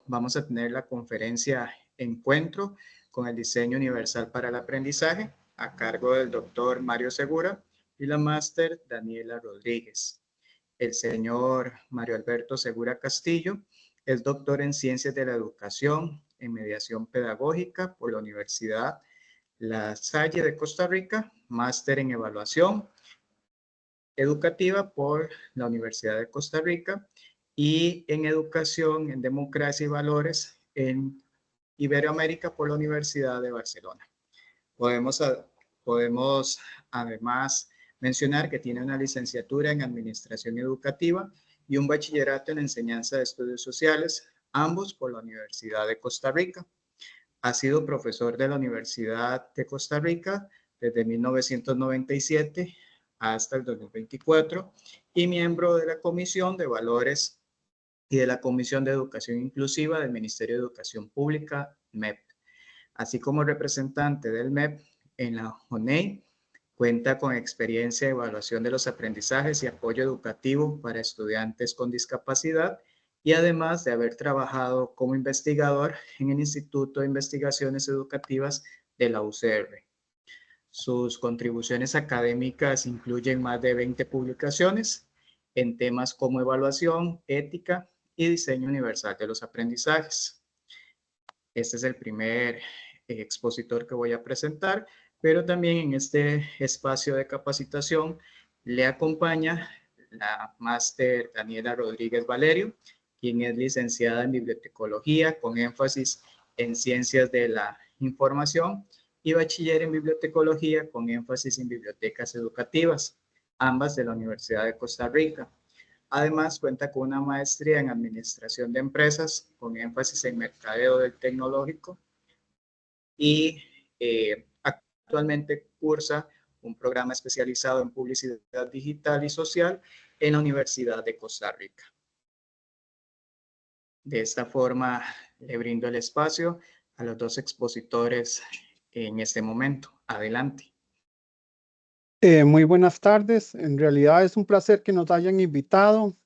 vamos a tener la conferencia Encuentro con el diseño universal para el aprendizaje a cargo del doctor Mario Segura y la máster Daniela Rodríguez. El señor Mario Alberto Segura Castillo es doctor en Ciencias de la Educación en Mediación Pedagógica por la Universidad La Salle de Costa Rica, máster en Evaluación Educativa por la Universidad de Costa Rica y en Educación en Democracia y Valores en Iberoamérica por la Universidad de Barcelona. Podemos, podemos además mencionar que tiene una licenciatura en Administración Educativa y un bachillerato en Enseñanza de Estudios Sociales, ambos por la Universidad de Costa Rica. Ha sido profesor de la Universidad de Costa Rica desde 1997 hasta el 2024 y miembro de la Comisión de Valores y de la Comisión de Educación Inclusiva del Ministerio de Educación Pública, MEP. Así como representante del MEP en la JONEI, cuenta con experiencia de evaluación de los aprendizajes y apoyo educativo para estudiantes con discapacidad y además de haber trabajado como investigador en el Instituto de Investigaciones Educativas de la UCR. Sus contribuciones académicas incluyen más de 20 publicaciones en temas como evaluación, ética y diseño universal de los aprendizajes. Este es el primer expositor que voy a presentar, pero también en este espacio de capacitación le acompaña la máster Daniela Rodríguez Valerio, quien es licenciada en bibliotecología con énfasis en ciencias de la información y bachiller en bibliotecología con énfasis en bibliotecas educativas, ambas de la Universidad de Costa Rica. Además, cuenta con una maestría en Administración de Empresas con énfasis en Mercadeo del Tecnológico y actualmente cursa un programa especializado en Publicidad Digital y Social en la Universidad de Costa Rica. De esta forma, le brindo el espacio a los dos expositores en este momento. Adelante. Muy buenas tardes. En realidad es un placer que nos hayan invitado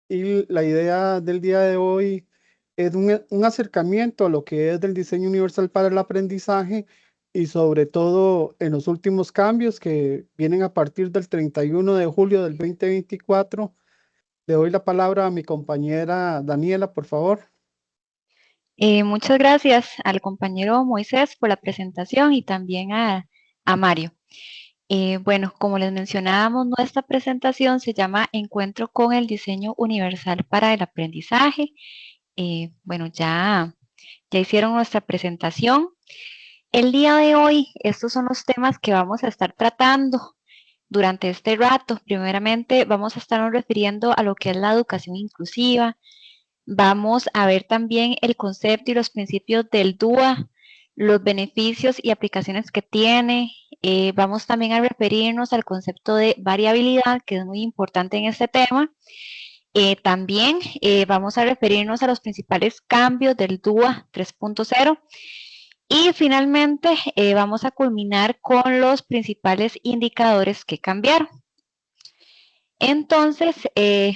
y la idea del día de hoy es un acercamiento a lo que es del diseño universal para el aprendizaje y sobre todo en los últimos cambios que vienen a partir del 31 de julio del 2024. Le doy la palabra a mi compañera Daniela, por favor. Muchas gracias al compañero Moisés por la presentación y también a Mario. Bueno, como les mencionábamos, nuestra presentación se llama Encuentro con el diseño universal para el aprendizaje. Bueno, ya hicieron nuestra presentación. El día de hoy, estos son los temas que vamos a estar tratando durante este rato. Primeramente, vamos a estarnos refiriendo a lo que es la educación inclusiva. Vamos a ver también el concepto y los principios del DUA, los beneficios y aplicaciones que tiene. Vamos también a referirnos al concepto de variabilidad, que es muy importante en este tema. También vamos a referirnos a los principales cambios del DUA 3.0. Y finalmente vamos a culminar con los principales indicadores que cambiaron. Entonces,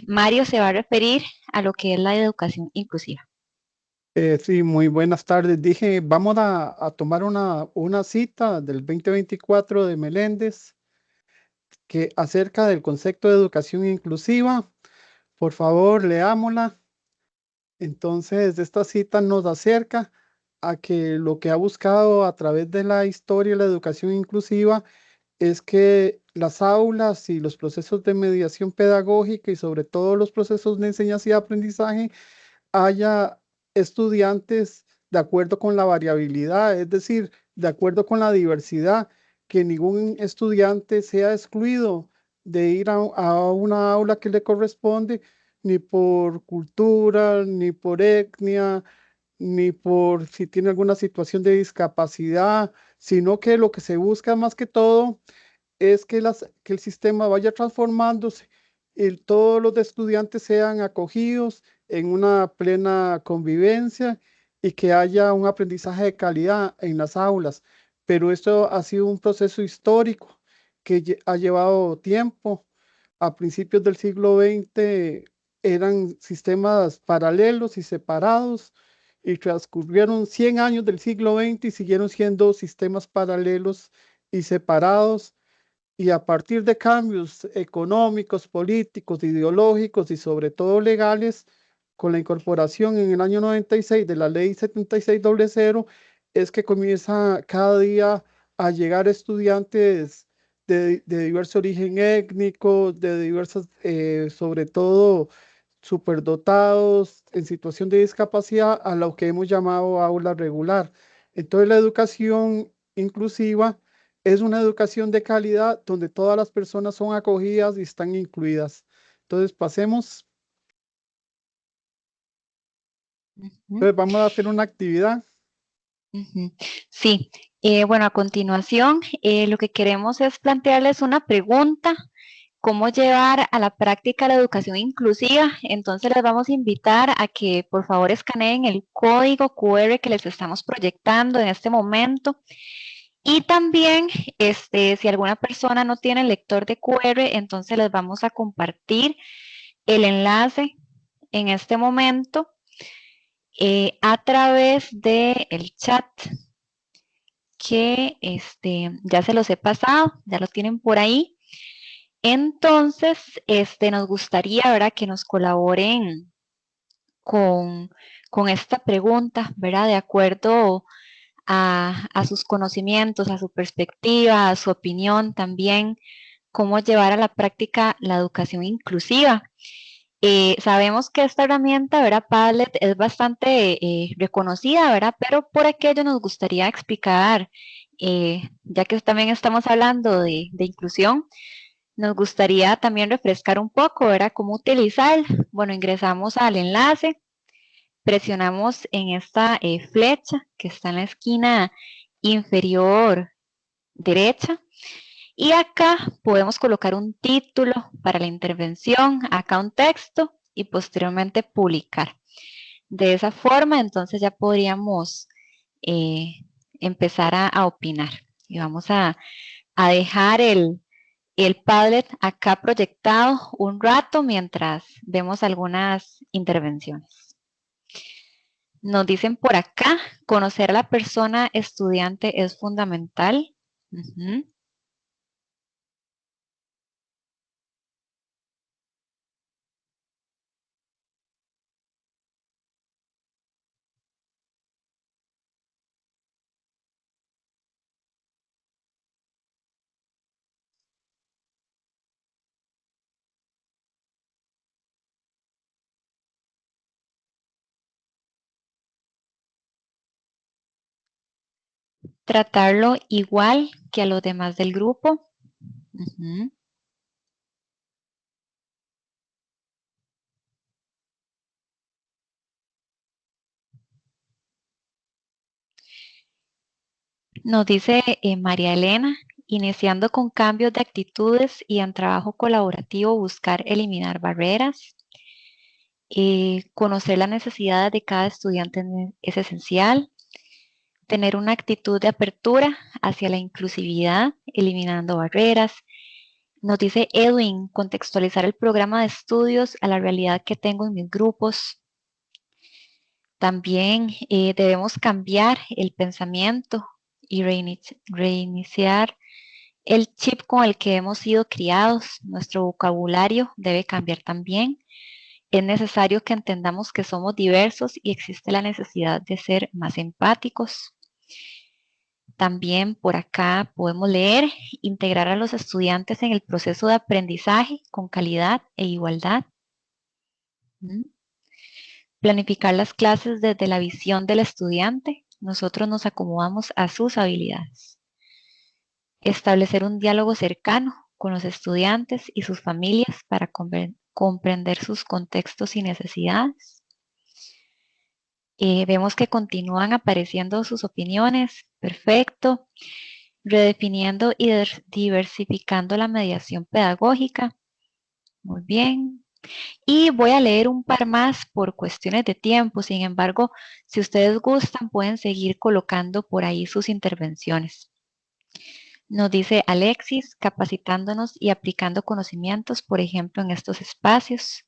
Mario se va a referir a lo que es la educación inclusiva. Sí, muy buenas tardes. Dije, vamos a tomar una cita del 2024 de Meléndez que acerca del concepto de educación inclusiva. Por favor, leámosla. Entonces, esta cita nos acerca a que lo que ha buscado a través de la historia de la educación inclusiva es que las aulas y los procesos de mediación pedagógica y sobre todo los procesos de enseñanza y aprendizaje haya estudiantes de acuerdo con la variabilidad, es decir, de acuerdo con la diversidad, que ningún estudiante sea excluido de ir a una aula que le corresponde, ni por cultura, ni por etnia, ni por si tiene alguna situación de discapacidad, sino que lo que se busca más que todo es que el sistema vaya transformándose y todos los estudiantes sean acogidos en una plena convivencia y que haya un aprendizaje de calidad en las aulas. Pero esto ha sido un proceso histórico que ha llevado tiempo. A principios del siglo XX eran sistemas paralelos y separados y transcurrieron 100 años del siglo XX y siguieron siendo sistemas paralelos y separados, y a partir de cambios económicos, políticos, ideológicos y sobre todo legales, con la incorporación en el año 96 de la ley 7600, es que comienza cada día a llegar estudiantes de diverso origen étnico, de diversas, sobre todo superdotados, en situación de discapacidad, a lo que hemos llamado aula regular. Entonces la educación inclusiva es una educación de calidad donde todas las personas son acogidas y están incluidas. Entonces pasemos. Ujú, Entonces vamos a hacer una actividad. ujú. Sí, bueno, a continuación lo que queremos es plantearles una pregunta: ¿cómo llevar a la práctica la educación inclusiva? Entonces les vamos a invitar a que por favor escaneen el código QR que les estamos proyectando en este momento. Y también, si alguna persona no tiene el lector de QR, entonces les vamos a compartir el enlace en este momento a través del chat que ya se los he pasado, ya lo tienen por ahí. Entonces, nos gustaría, ¿verdad?, que nos colaboren con, con esta pregunta, ¿verdad?, de acuerdo a sus conocimientos, a su perspectiva, a su opinión también, cómo llevar a la práctica la educación inclusiva. Sabemos que esta herramienta, ¿verdad?, Padlet, es bastante reconocida, ¿verdad?, pero por aquello nos gustaría explicar, ya que también estamos hablando de inclusión, nos gustaría también refrescar un poco, ¿verdad?, cómo utilizar. Bueno, ingresamos al enlace, presionamos en esta flecha que está en la esquina inferior derecha, y acá podemos colocar un título para la intervención, acá un texto y posteriormente publicar. De esa forma, entonces ya podríamos empezar a opinar. Y vamos a dejar el Padlet acá proyectado un rato mientras vemos algunas intervenciones. Nos dicen por acá: conocer a la persona estudiante es fundamental. Tratarlo igual que a los demás del grupo. Nos dice María Elena: iniciando con cambios de actitudes y en trabajo colaborativo, buscar eliminar barreras. Conocer las necesidades de cada estudiante es esencial. Tener una actitud de apertura hacia la inclusividad, eliminando barreras. Nos dice Edwin: contextualizar el programa de estudios a la realidad que tengo en mis grupos. También debemos cambiar el pensamiento y reiniciar el chip con el que hemos sido criados. Nuestro vocabulario debe cambiar también. Es necesario que entendamos que somos diversos y existe la necesidad de ser más empáticos. También por acá podemos leer: integrar a los estudiantes en el proceso de aprendizaje con calidad e igualdad. Planificar las clases desde la visión del estudiante. Nosotros nos acomodamos a sus habilidades. Establecer un diálogo cercano con los estudiantes y sus familias para comprender sus contextos y necesidades. Vemos que continúan apareciendo sus opiniones. Perfecto. Redefiniendo y diversificando la mediación pedagógica. Muy bien. Y voy a leer un par más por cuestiones de tiempo. Sin embargo, si ustedes gustan, pueden seguir colocando por ahí sus intervenciones. Nos dice Alexis: capacitándonos y aplicando conocimientos, por ejemplo, en estos espacios.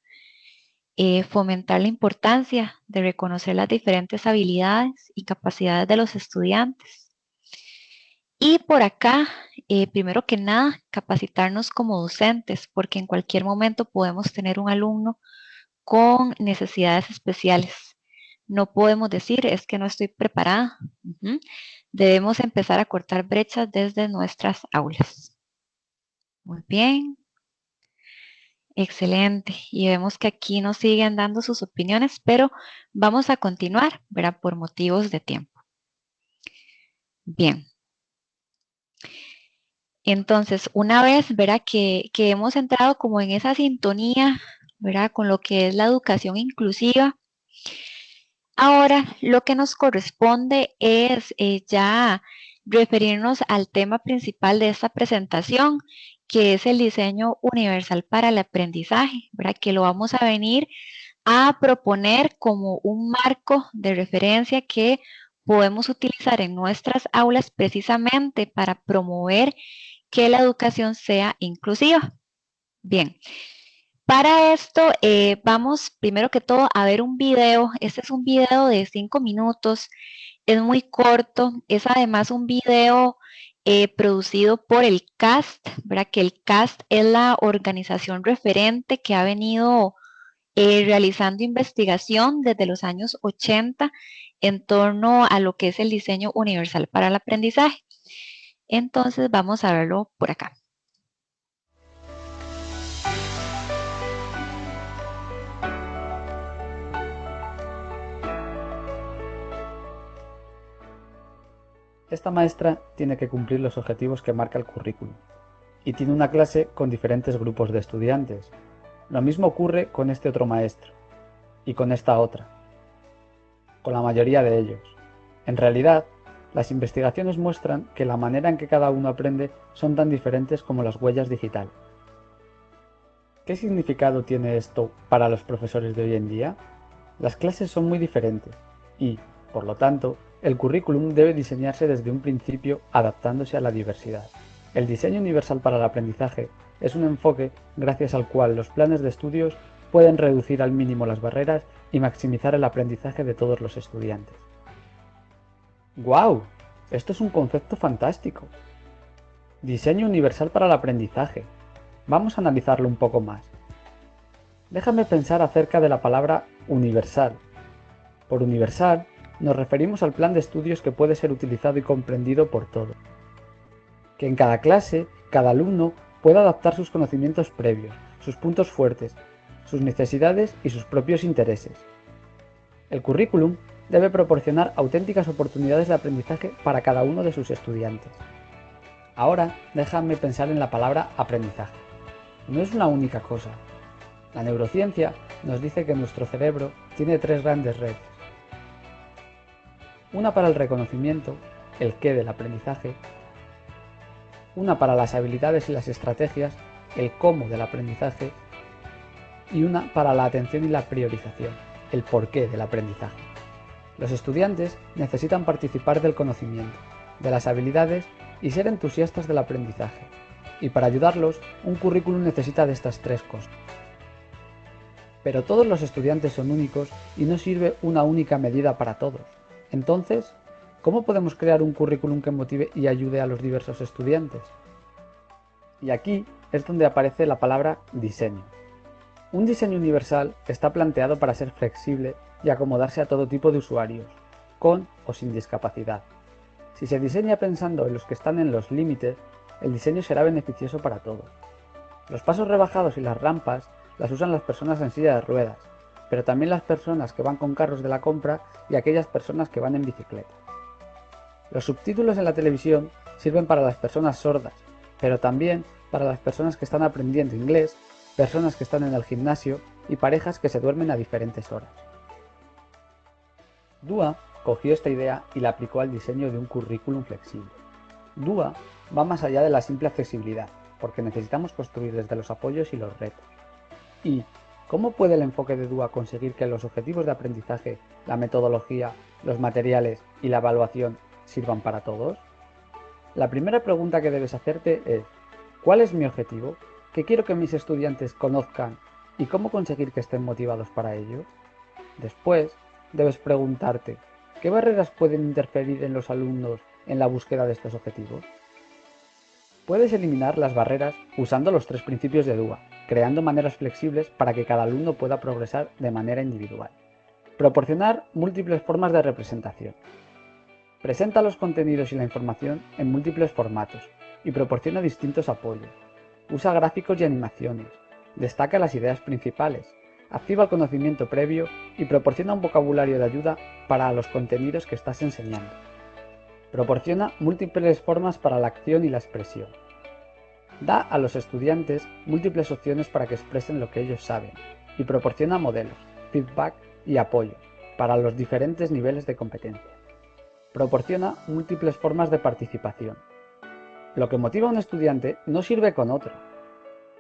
fomentar la importancia de reconocer las diferentes habilidades y capacidades de los estudiantes. Y por acá, primero que nada, capacitarnos como docentes, porque en cualquier momento podemos tener un alumno con necesidades especiales. No podemos decir, es que no estoy preparada. Debemos empezar a cortar brechas desde nuestras aulas. Muy bien. Excelente. Y vemos que aquí nos siguen dando sus opiniones, pero vamos a continuar, ¿verdad? Por motivos de tiempo. Bien. Entonces, una vez, ¿verdad? Que hemos entrado como en esa sintonía, ¿verdad? Con lo que es la educación inclusiva. Ahora, lo que nos corresponde es ya referirnos al tema principal de esta presentación, que es el diseño universal para el aprendizaje, ¿verdad? Que lo vamos a venir a proponer como un marco de referencia que podemos utilizar en nuestras aulas precisamente para promover que la educación sea inclusiva. Bien, para esto vamos primero que todo a ver un video. Este es un video de 5 minutos, es muy corto, es además un video producido por el CAST, ¿verdad? Que el CAST es la organización referente que ha venido realizando investigación desde los años 80 en torno a lo que es el diseño universal para el aprendizaje. Entonces vamos a verlo por acá. Esta maestra tiene que cumplir los objetivos que marca el currículum y tiene una clase con diferentes grupos de estudiantes. Lo mismo ocurre con este otro maestro y con esta otra, con la mayoría de ellos. En realidad, las investigaciones muestran que la manera en que cada uno aprende son tan diferentes como las huellas digitales. ¿Qué significado tiene esto para los profesores de hoy en día? Las clases son muy diferentes y, por lo tanto, el currículum debe diseñarse desde un principio adaptándose a la diversidad. El diseño universal para el aprendizaje es un enfoque gracias al cual los planes de estudios pueden reducir al mínimo las barreras y maximizar el aprendizaje de todos los estudiantes. ¡Guau! Esto es un concepto fantástico. Diseño universal para el aprendizaje. Vamos a analizarlo un poco más. Déjame pensar acerca de la palabra universal. Por universal nos referimos al plan de estudios que puede ser utilizado y comprendido por todos. Que en cada clase, cada alumno pueda adaptar sus conocimientos previos, sus puntos fuertes, sus necesidades y sus propios intereses. El currículum debe proporcionar auténticas oportunidades de aprendizaje para cada uno de sus estudiantes. Ahora déjame pensar en la palabra aprendizaje. No es una única cosa. La neurociencia nos dice que nuestro cerebro tiene 3 grandes redes. Una para el reconocimiento, el qué del aprendizaje. Una para las habilidades y las estrategias, el cómo del aprendizaje. Y una para la atención y la priorización, el porqué del aprendizaje. Los estudiantes necesitan participar del conocimiento, de las habilidades y ser entusiastas del aprendizaje. Y para ayudarlos, un currículum necesita de estas 3 cosas. Pero todos los estudiantes son únicos y no sirve una única medida para todos. Entonces, ¿cómo podemos crear un currículum que motive y ayude a los diversos estudiantes? Y aquí es donde aparece la palabra diseño. Un diseño universal está planteado para ser flexible y acomodarse a todo tipo de usuarios, con o sin discapacidad. Si se diseña pensando en los que están en los límites, el diseño será beneficioso para todos. Los pasos rebajados y las rampas las usan las personas en silla de ruedas, pero también las personas que van con carros de la compra y aquellas personas que van en bicicleta. Los subtítulos en la televisión sirven para las personas sordas, pero también para las personas que están aprendiendo inglés, personas que están en el gimnasio y parejas que se duermen a diferentes horas. DUA cogió esta idea y la aplicó al diseño de un currículum flexible. DUA va más allá de la simple accesibilidad, porque necesitamos construir desde los apoyos y los retos. ¿Y cómo puede el enfoque de DUA conseguir que los objetivos de aprendizaje, la metodología, los materiales y la evaluación sirvan para todos? La primera pregunta que debes hacerte es: ¿cuál es mi objetivo? ¿Qué quiero que mis estudiantes conozcan ¿Y cómo conseguir que estén motivados para ello? Después, debes preguntarte, ¿qué barreras pueden interferir en los alumnos en la búsqueda de estos objetivos? Puedes eliminar las barreras usando los 3 principios de DUA, creando maneras flexibles para que cada alumno pueda progresar de manera individual. Proporcionar múltiples formas de representación. Presenta los contenidos y la información en múltiples formatos y proporciona distintos apoyos. Usa gráficos y animaciones. Destaca las ideas principales. Activa el conocimiento previo y proporciona un vocabulario de ayuda para los contenidos que estás enseñando. Proporciona múltiples formas para la acción y la expresión. Da a los estudiantes múltiples opciones para que expresen lo que ellos saben y proporciona modelos, feedback y apoyo para los diferentes niveles de competencia. Proporciona múltiples formas de participación. Lo que motiva a un estudiante no sirve con otro.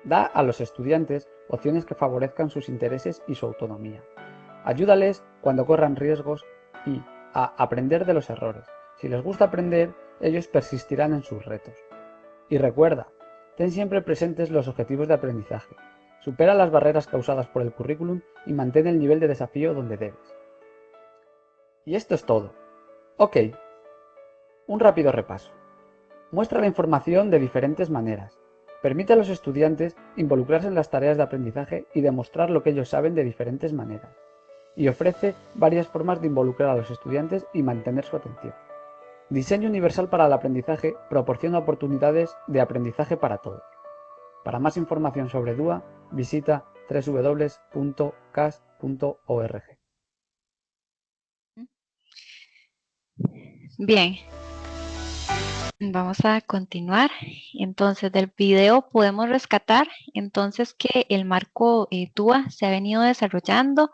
Da a los estudiantes opciones que favorezcan sus intereses y su autonomía. Ayúdales cuando corran riesgos y a aprender de los errores. Si les gusta aprender, ellos persistirán en sus retos. Y recuerda, ten siempre presentes los objetivos de aprendizaje. Supera las barreras causadas por el currículum y mantén el nivel de desafío donde debes. Y esto es todo. Ok, un rápido repaso. Muestra la información de diferentes maneras. Permite a los estudiantes involucrarse en las tareas de aprendizaje y demostrar lo que ellos saben de diferentes maneras. Y ofrece varias formas de involucrar a los estudiantes y mantener su atención. Diseño universal para el aprendizaje proporciona oportunidades de aprendizaje para todos. Para más información sobre DUA, visita www.cas.org. Bien, vamos a continuar. Entonces, del video podemos rescatar entonces que el marco DUA se ha venido desarrollando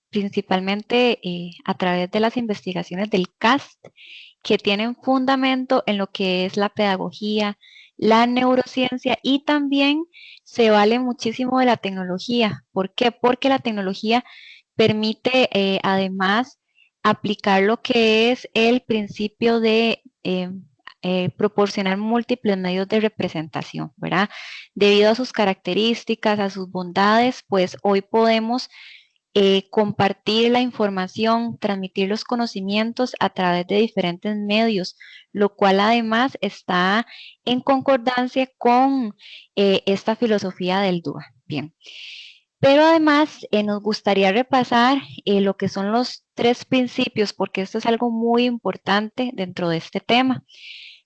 principalmente a través de las investigaciones del CAST, que tienen fundamento en lo que es la pedagogía, la neurociencia y también se vale muchísimo de la tecnología. ¿Por qué? Porque la tecnología permite además aplicar lo que es el principio de proporcionar múltiples medios de representación, ¿verdad? Debido a sus características, a sus bondades, pues hoy podemos compartir la información, transmitir los conocimientos a través de diferentes medios, lo cual además está en concordancia con esta filosofía del DUA. Bien. Pero además nos gustaría repasar lo que son los 3 principios, porque esto es algo muy importante dentro de este tema.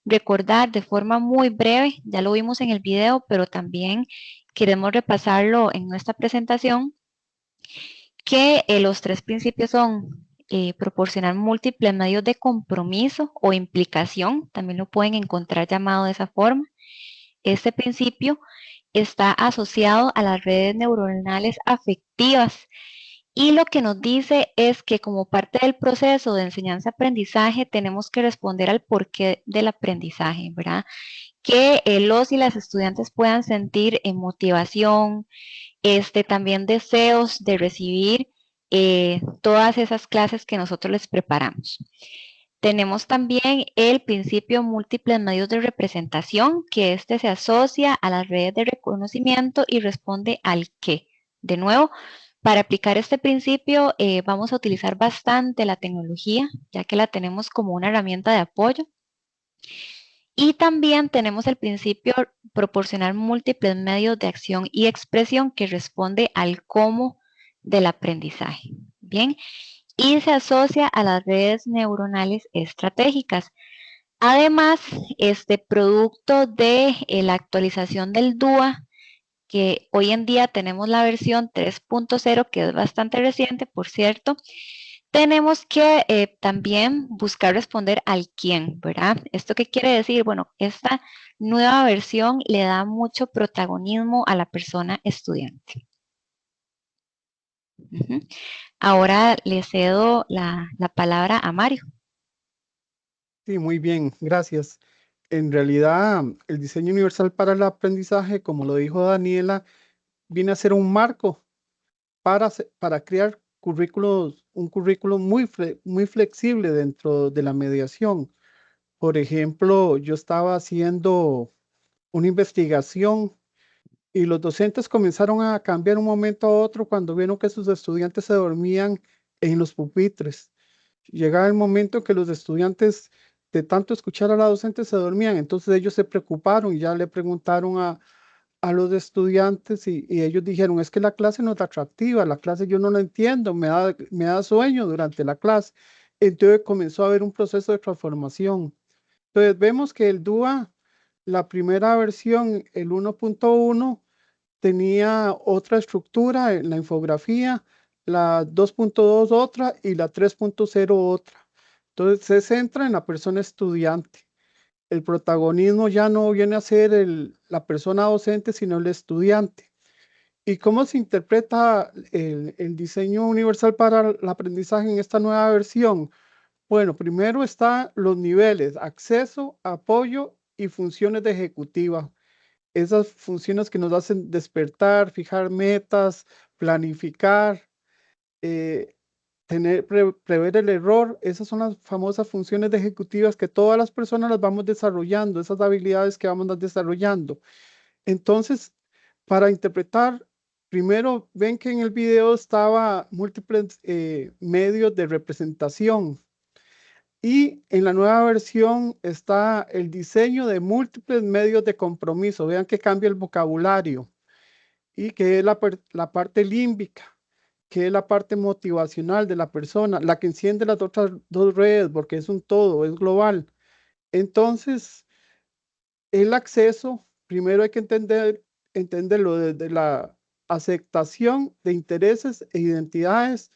Recordar de forma muy breve, ya lo vimos en el video, pero también queremos repasarlo en nuestra presentación, que los 3 principios son proporcionar múltiples medios de compromiso o implicación, también lo pueden encontrar llamado de esa forma. Este principio está asociado a las redes neuronales afectivas y lo que nos dice es que como parte del proceso de enseñanza-aprendizaje tenemos que responder al porqué del aprendizaje, ¿verdad? Que los y las estudiantes puedan sentir motivación, también deseos de recibir todas esas clases que nosotros les preparamos. Tenemos también el principio múltiples medios de representación, que se asocia a las redes de reconocimiento y responde al qué. De nuevo, para aplicar este principio vamos a utilizar bastante la tecnología, ya que la tenemos como una herramienta de apoyo. Y también tenemos el principio proporcionar múltiples medios de acción y expresión que responde al cómo del aprendizaje. Bien, y se asocia a las redes neuronales estratégicas. Además, producto de la actualización del DUA, que hoy en día tenemos la versión 3.0, que es bastante reciente, por cierto, tenemos que también buscar responder al quién, ¿verdad? ¿Esto qué quiere decir? Bueno, esta nueva versión le da mucho protagonismo a la persona estudiante. Ahora le cedo la palabra a Mario. Sí, muy bien, gracias. En realidad, el diseño universal para el aprendizaje, como lo dijo Daniela, viene a ser un marco para crear un currículo muy flexible dentro de la mediación. Por ejemplo, yo estaba haciendo una investigación y los docentes comenzaron a cambiar un momento a otro cuando vieron que sus estudiantes se dormían en los pupitres. Llegaba el momento que los estudiantes de tanto escuchar a la docente se dormían, entonces ellos se preocuparon y ya le preguntaron a los estudiantes y ellos dijeron, es que la clase no es atractiva, la clase yo no la entiendo, me da sueño durante la clase. Entonces comenzó a haber un proceso de transformación. Entonces vemos que el DUA, la primera versión, el 1.1, tenía otra estructura en la infografía, la 2.2 otra y la 3.0 otra. Entonces se centra en la persona estudiante. El protagonismo ya no viene a ser la persona docente, sino el estudiante. ¿Y cómo se interpreta el diseño universal para el aprendizaje en esta nueva versión? Bueno, primero están los niveles, acceso, apoyo y funciones de ejecutiva. Esas funciones que nos hacen despertar, fijar metas, planificar, prever el error. Esas son las famosas funciones de ejecutivas que todas las personas las vamos desarrollando, esas habilidades que vamos desarrollando. Entonces, para interpretar, primero ven que en el video estaba múltiples medios de representación. Y en la nueva versión está el diseño de múltiples medios de compromiso. Vean que cambia el vocabulario y que es la parte límbica, que es la parte motivacional de la persona, la que enciende las otras dos redes, porque es un todo, es global. Entonces, el acceso, primero hay que entenderlo desde la aceptación de intereses e identidades,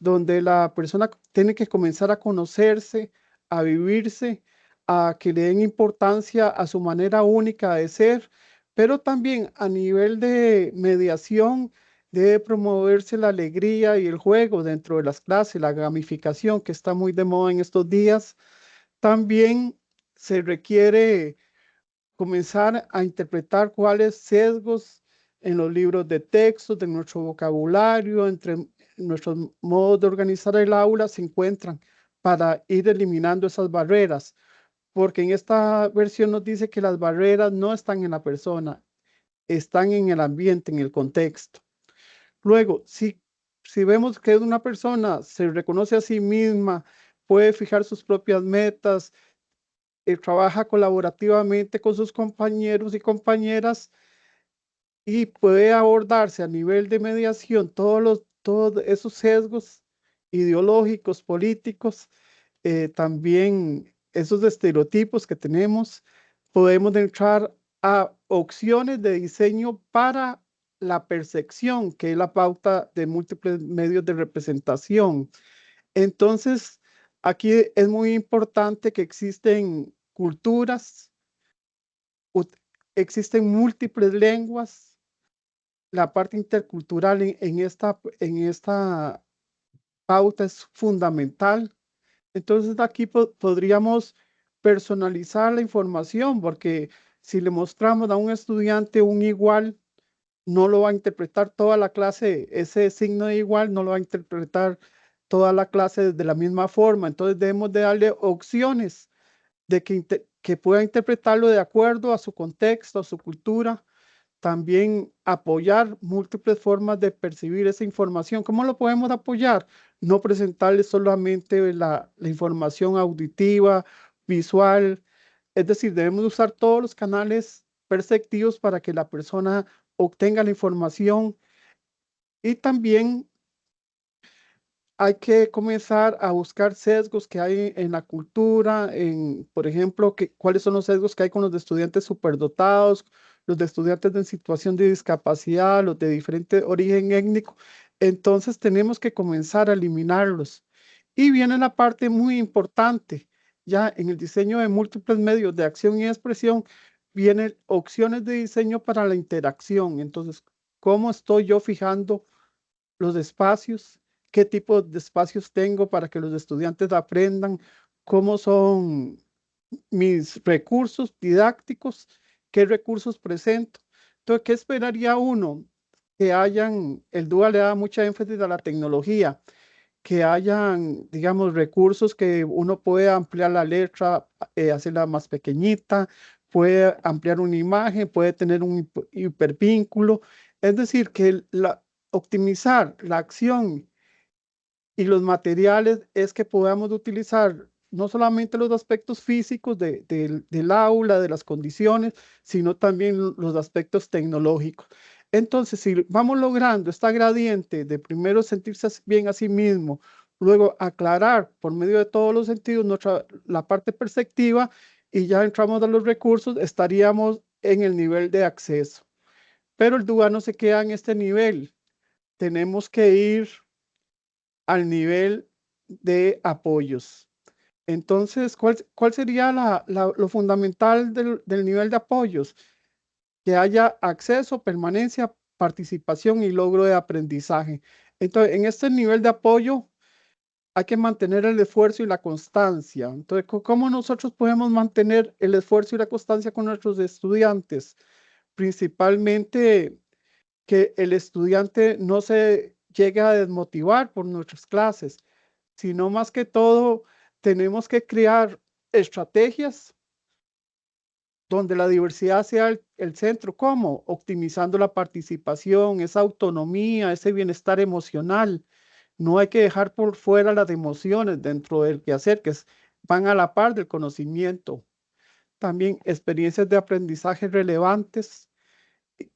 donde la persona tiene que comenzar a conocerse, a vivirse, a que le den importancia a su manera única de ser, pero también a nivel de mediación debe promoverse la alegría y el juego dentro de las clases, la gamificación que está muy de moda en estos días. También se requiere comenzar a interpretar cuáles sesgos en los libros de texto, de nuestro vocabulario, entre nuestros modos de organizar el aula se encuentran para ir eliminando esas barreras, porque en esta versión nos dice que las barreras no están en la persona, están en el ambiente, en el contexto. Luego, si vemos que una persona se reconoce a sí misma, puede fijar sus propias metas, trabaja colaborativamente con sus compañeros y compañeras y puede abordarse a nivel de mediación todos esos sesgos ideológicos, políticos, también esos estereotipos que tenemos, podemos entrar a opciones de diseño para la percepción, que es la pauta de múltiples medios de representación. Entonces, aquí es muy importante que existen culturas, existen múltiples lenguas, la parte intercultural en esta pauta es fundamental. Entonces aquí podríamos personalizar la información, porque si le mostramos a un estudiante un igual, no lo va a interpretar toda la clase, ese signo de igual no lo va a interpretar toda la clase de la misma forma. Entonces debemos de darle opciones de que pueda interpretarlo de acuerdo a su contexto, a su cultura. También apoyar múltiples formas de percibir esa información. ¿Cómo lo podemos apoyar? No presentarle solamente la información auditiva, visual. Es decir, debemos usar todos los canales perceptivos para que la persona obtenga la información. Y también hay que comenzar a buscar sesgos que hay en la cultura, por ejemplo, cuáles son los sesgos que hay con los estudiantes superdotados, los de estudiantes en situación de discapacidad, los de diferente origen étnico. Entonces tenemos que comenzar a eliminarlos. Y viene la parte muy importante, ya en el diseño de múltiples medios de acción y expresión, vienen opciones de diseño para la interacción. Entonces, ¿cómo estoy yo fijando los espacios? ¿Qué tipo de espacios tengo para que los estudiantes aprendan? ¿Cómo son mis recursos didácticos? ¿Qué recursos presento? Entonces, ¿qué esperaría uno? Que el DUA le da mucha énfasis a la tecnología, que hayan, digamos, recursos que uno pueda ampliar la letra, hacerla más pequeñita, puede ampliar una imagen, puede tener un hipervínculo. Es decir, que optimizar la acción y los materiales es que podamos utilizar no solamente los aspectos físicos del aula, de las condiciones, sino también los aspectos tecnológicos. Entonces, si vamos logrando esta gradiente de primero sentirse bien a sí mismo, luego aclarar por medio de todos los sentidos la parte perceptiva y ya entramos a los recursos, estaríamos en el nivel de acceso. Pero el DUA no se queda en este nivel. Tenemos que ir al nivel de apoyos. Entonces, ¿cuál sería lo fundamental del nivel de apoyos? Que haya acceso, permanencia, participación y logro de aprendizaje. Entonces, en este nivel de apoyo hay que mantener el esfuerzo y la constancia. Entonces, ¿cómo nosotros podemos mantener el esfuerzo y la constancia con nuestros estudiantes? Principalmente que el estudiante no se llegue a desmotivar por nuestras clases, sino más que todo tenemos que crear estrategias donde la diversidad sea el centro. ¿Cómo? Optimizando la participación, esa autonomía, ese bienestar emocional. No hay que dejar por fuera las emociones dentro del quehacer, van a la par del conocimiento. También experiencias de aprendizaje relevantes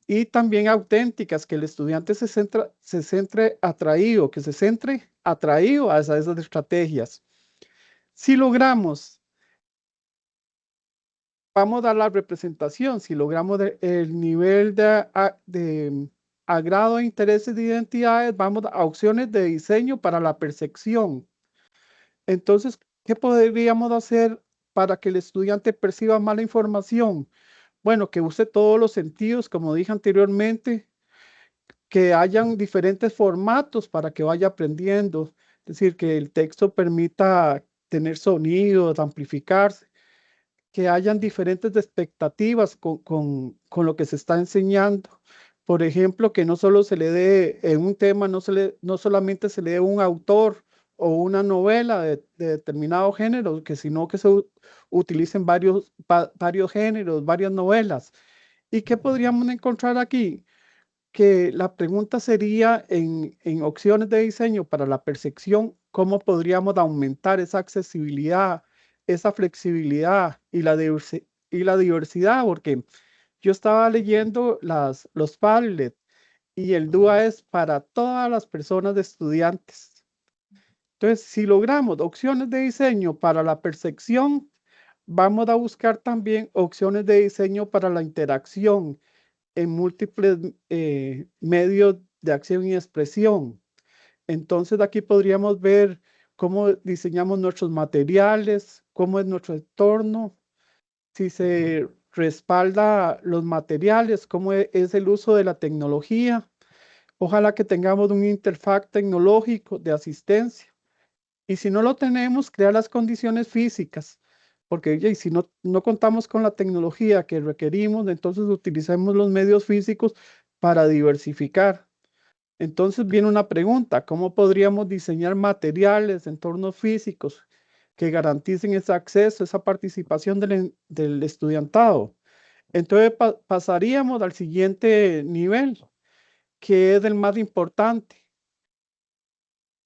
y también auténticas, que el estudiante se centre atraído, que se centre atraído a esas estrategias. Si logramos, vamos a dar la representación, si logramos el nivel de agrado e intereses de identidades, vamos a opciones de diseño para la percepción. Entonces, ¿qué podríamos hacer para que el estudiante perciba más la información? Bueno, que use todos los sentidos, como dije anteriormente, que hayan diferentes formatos para que vaya aprendiendo. Es decir, que el texto permita tener sonidos, amplificarse, que hayan diferentes expectativas con lo que se está enseñando. Por ejemplo, que no solo se le dé en un tema, no solamente se le dé un autor o una novela de determinado género, sino que se utilicen varios géneros, varias novelas. ¿Y qué podríamos encontrar aquí? Que la pregunta sería en opciones de diseño para la percepción, ¿cómo podríamos aumentar esa accesibilidad, esa flexibilidad y la diversidad? Porque yo estaba leyendo los Padlet y el DUA es para todas las personas de estudiantes. Entonces, si logramos opciones de diseño para la percepción, vamos a buscar también opciones de diseño para la interacción en múltiples medios de acción y expresión. Entonces, aquí podríamos ver cómo diseñamos nuestros materiales, cómo es nuestro entorno, si se respalda los materiales, cómo es el uso de la tecnología. Ojalá que tengamos un interfaz tecnológico de asistencia. Y si no lo tenemos, crear las condiciones físicas, porque si no contamos con la tecnología que requerimos, entonces utilicemos los medios físicos para diversificar. Entonces viene una pregunta: ¿cómo podríamos diseñar materiales, entornos físicos que garanticen ese acceso, esa participación del estudiantado? Entonces pasaríamos al siguiente nivel, que es el más importante,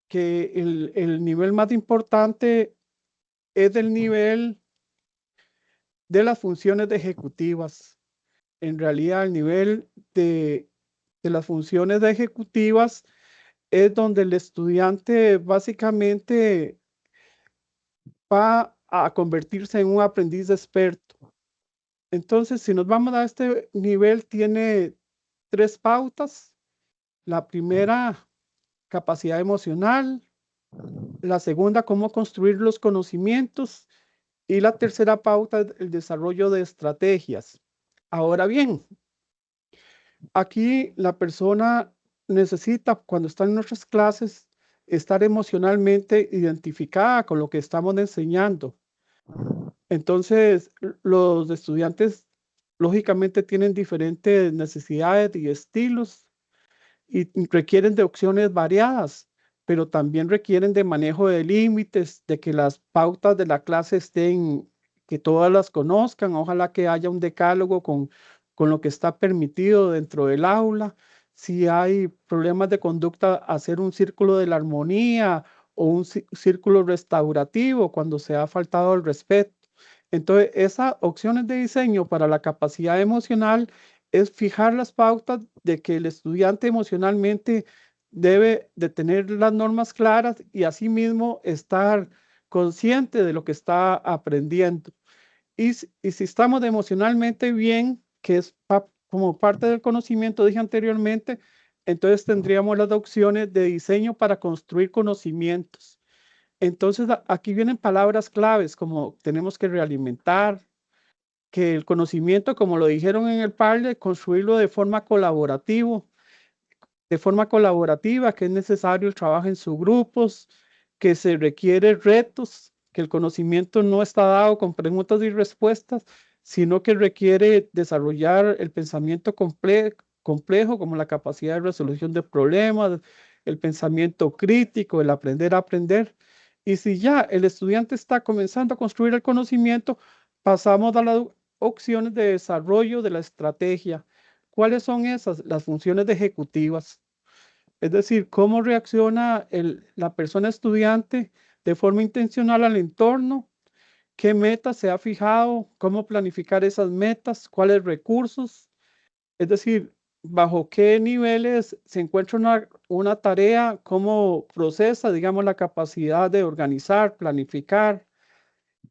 que el nivel más importante es el nivel de las funciones ejecutivas. En realidad, el nivel de las funciones ejecutivas es donde el estudiante básicamente va a convertirse en un aprendiz experto. Entonces, si nos vamos a este nivel, tiene 3 pautas. La primera, capacidad emocional. La segunda, cómo construir los conocimientos. Y la tercera pauta, el desarrollo de estrategias. Ahora bien, aquí la persona necesita, cuando está en nuestras clases, estar emocionalmente identificada con lo que estamos enseñando. Entonces, los estudiantes lógicamente tienen diferentes necesidades y estilos y requieren de opciones variadas, pero también requieren de manejo de límites, de que las pautas de la clase estén que todas las conozcan, ojalá que haya un decálogo con lo que está permitido dentro del aula. Si hay problemas de conducta, hacer un círculo de la armonía o un círculo restaurativo cuando se ha faltado el respeto. Entonces, esas opciones de diseño para la capacidad emocional es fijar las pautas de que el estudiante emocionalmente debe de tener las normas claras y asimismo estar consciente de lo que está aprendiendo. Y si estamos emocionalmente bien, que es como parte del conocimiento, dije anteriormente, entonces tendríamos las opciones de diseño para construir conocimientos. Entonces aquí vienen palabras claves como tenemos que realimentar, que el conocimiento, como lo dijeron en el PARLE, construirlo de forma colaborativa, que es necesario el trabajo en subgrupos, que se requiere retos, que el conocimiento no está dado con preguntas y respuestas, sino que requiere desarrollar el pensamiento complejo, como la capacidad de resolución de problemas, el pensamiento crítico, el aprender a aprender. Y si ya el estudiante está comenzando a construir el conocimiento, pasamos a las opciones de desarrollo de la estrategia. ¿Cuáles son esas? Las funciones ejecutivas. Es decir, cómo reacciona la persona estudiante de forma intencional al entorno, qué metas se ha fijado, cómo planificar esas metas, cuáles recursos, es decir, bajo qué niveles se encuentra una tarea, cómo procesa, digamos, la capacidad de organizar, planificar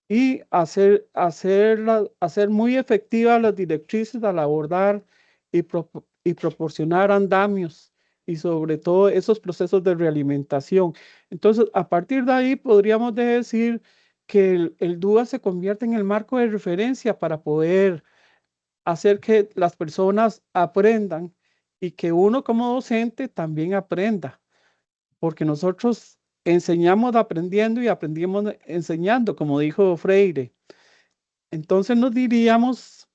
y hacer muy efectivas las directrices al abordar y proporcionar andamios y sobre todo esos procesos de realimentación. Entonces, a partir de ahí podríamos decir que el DUA se convierte en el marco de referencia para poder hacer que las personas aprendan y que uno como docente también aprenda, porque nosotros enseñamos aprendiendo y aprendimos enseñando, como dijo Freire. Entonces nos diríamos,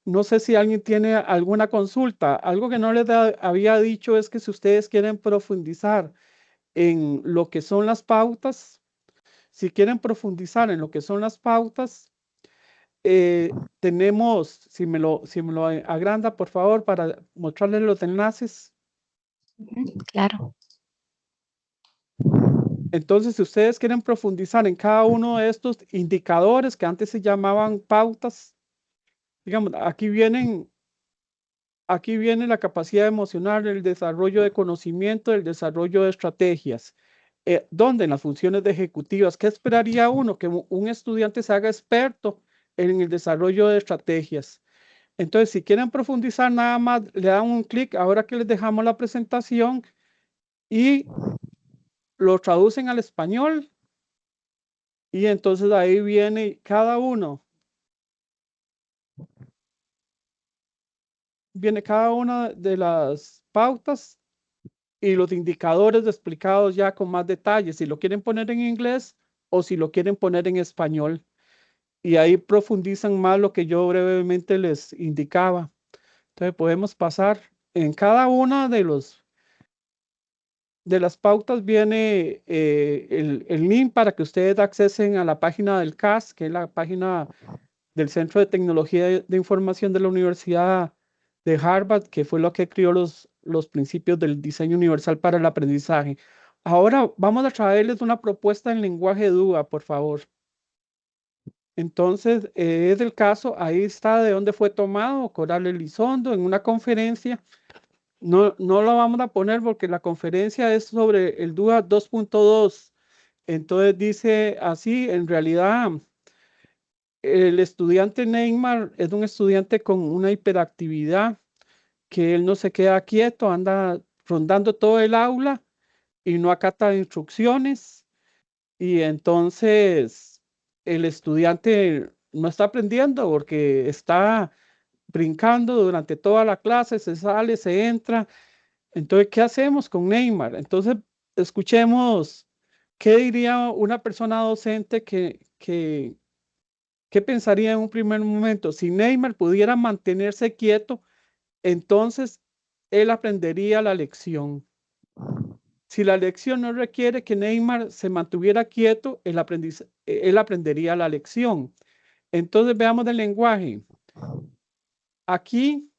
no sé si alguien tiene alguna consulta. Algo que no les había dicho es que si ustedes quieren profundizar en lo que son las pautas, si quieren profundizar en lo que son las pautas, tenemos, si me lo agranda, por favor, para mostrarles los enlaces. Claro. Entonces, si ustedes quieren profundizar en cada uno de estos indicadores que antes se llamaban pautas, digamos, aquí viene la capacidad emocional, el desarrollo de conocimiento, el desarrollo de estrategias. ¿Dónde? En las funciones ejecutivas. ¿Qué esperaría uno? Que un estudiante se haga experto en el desarrollo de estrategias. Entonces, si quieren profundizar, nada más le dan un clic ahora que les dejamos la presentación y lo traducen al español. Y entonces ahí viene cada una de las pautas y los indicadores explicados ya con más detalle, si lo quieren poner en inglés o si lo quieren poner en español. Y ahí profundizan más lo que yo brevemente les indicaba. Entonces podemos pasar en cada una de las pautas viene el link para que ustedes accesen a la página del CAS, que es la página del Centro de Tecnología de Información de la Universidad de Harvard, que fue lo que creó los principios del diseño universal para el aprendizaje. Ahora vamos a traerles una propuesta en lenguaje DUA, por favor. Entonces, es el caso, ahí está de dónde fue tomado, Coral Elizondo, en una conferencia. No lo vamos a poner porque la conferencia es sobre el DUA 2.2. Entonces dice así, en realidad, el estudiante Neymar es un estudiante con una hiperactividad, que él no se queda quieto, anda rondando todo el aula y no acata instrucciones. Y entonces el estudiante no está aprendiendo porque está brincando durante toda la clase, se sale, se entra. Entonces, ¿qué hacemos con Neymar? Entonces, escuchemos qué diría una persona docente ¿qué pensaría en un primer momento? Si Neymar pudiera mantenerse quieto, entonces él aprendería la lección. Si la lección no requiere que Neymar se mantuviera quieto, él aprendería la lección. Entonces veamos el lenguaje. Aquí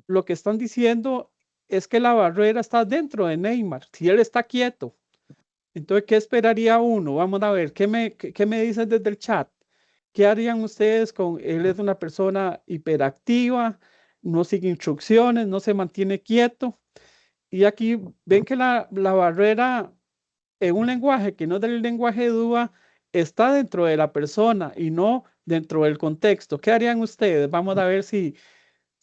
lo que están diciendo es que la barrera está dentro de Neymar. Si él está quieto, entonces, ¿qué esperaría uno? Vamos a ver, ¿qué me dicen desde el chat? ¿Qué harían ustedes con él? Es una persona hiperactiva, no sigue instrucciones, no se mantiene quieto. Y aquí ven que la barrera en un lenguaje que no es del lenguaje DUA está dentro de la persona y no dentro del contexto. ¿Qué harían ustedes? Vamos a ver si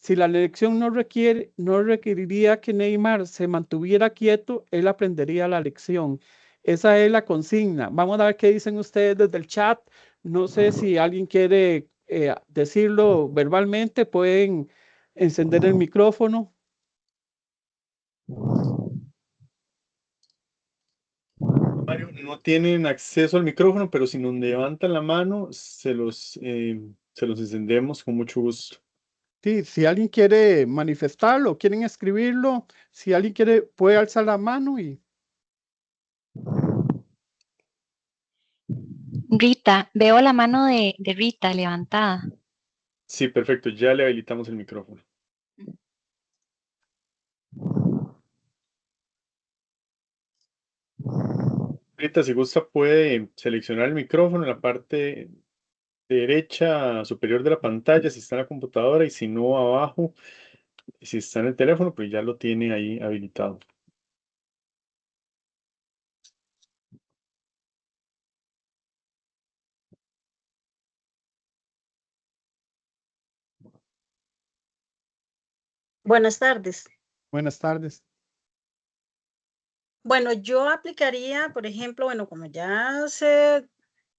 la lección no requeriría que Neymar se mantuviera quieto, él aprendería la lección. Esa es la consigna. Vamos a ver qué dicen ustedes desde el chat. No sé si alguien quiere decirlo verbalmente, pueden encender el micrófono. Mario, no tienen acceso al micrófono, pero si nos levantan la mano, se los encendemos con mucho gusto. Sí, si alguien quiere manifestarlo, quieren escribirlo, si alguien quiere, puede alzar la mano y... Rita, veo la mano de Rita levantada. Sí, perfecto, ya le habilitamos el micrófono. Rita, si gusta, puede seleccionar el micrófono en la parte derecha superior de la pantalla, si está en la computadora, y si no, abajo, si está en el teléfono, pues ya lo tiene ahí habilitado. Buenas tardes. Buenas tardes. Bueno, yo aplicaría, por ejemplo, bueno, como ya sé,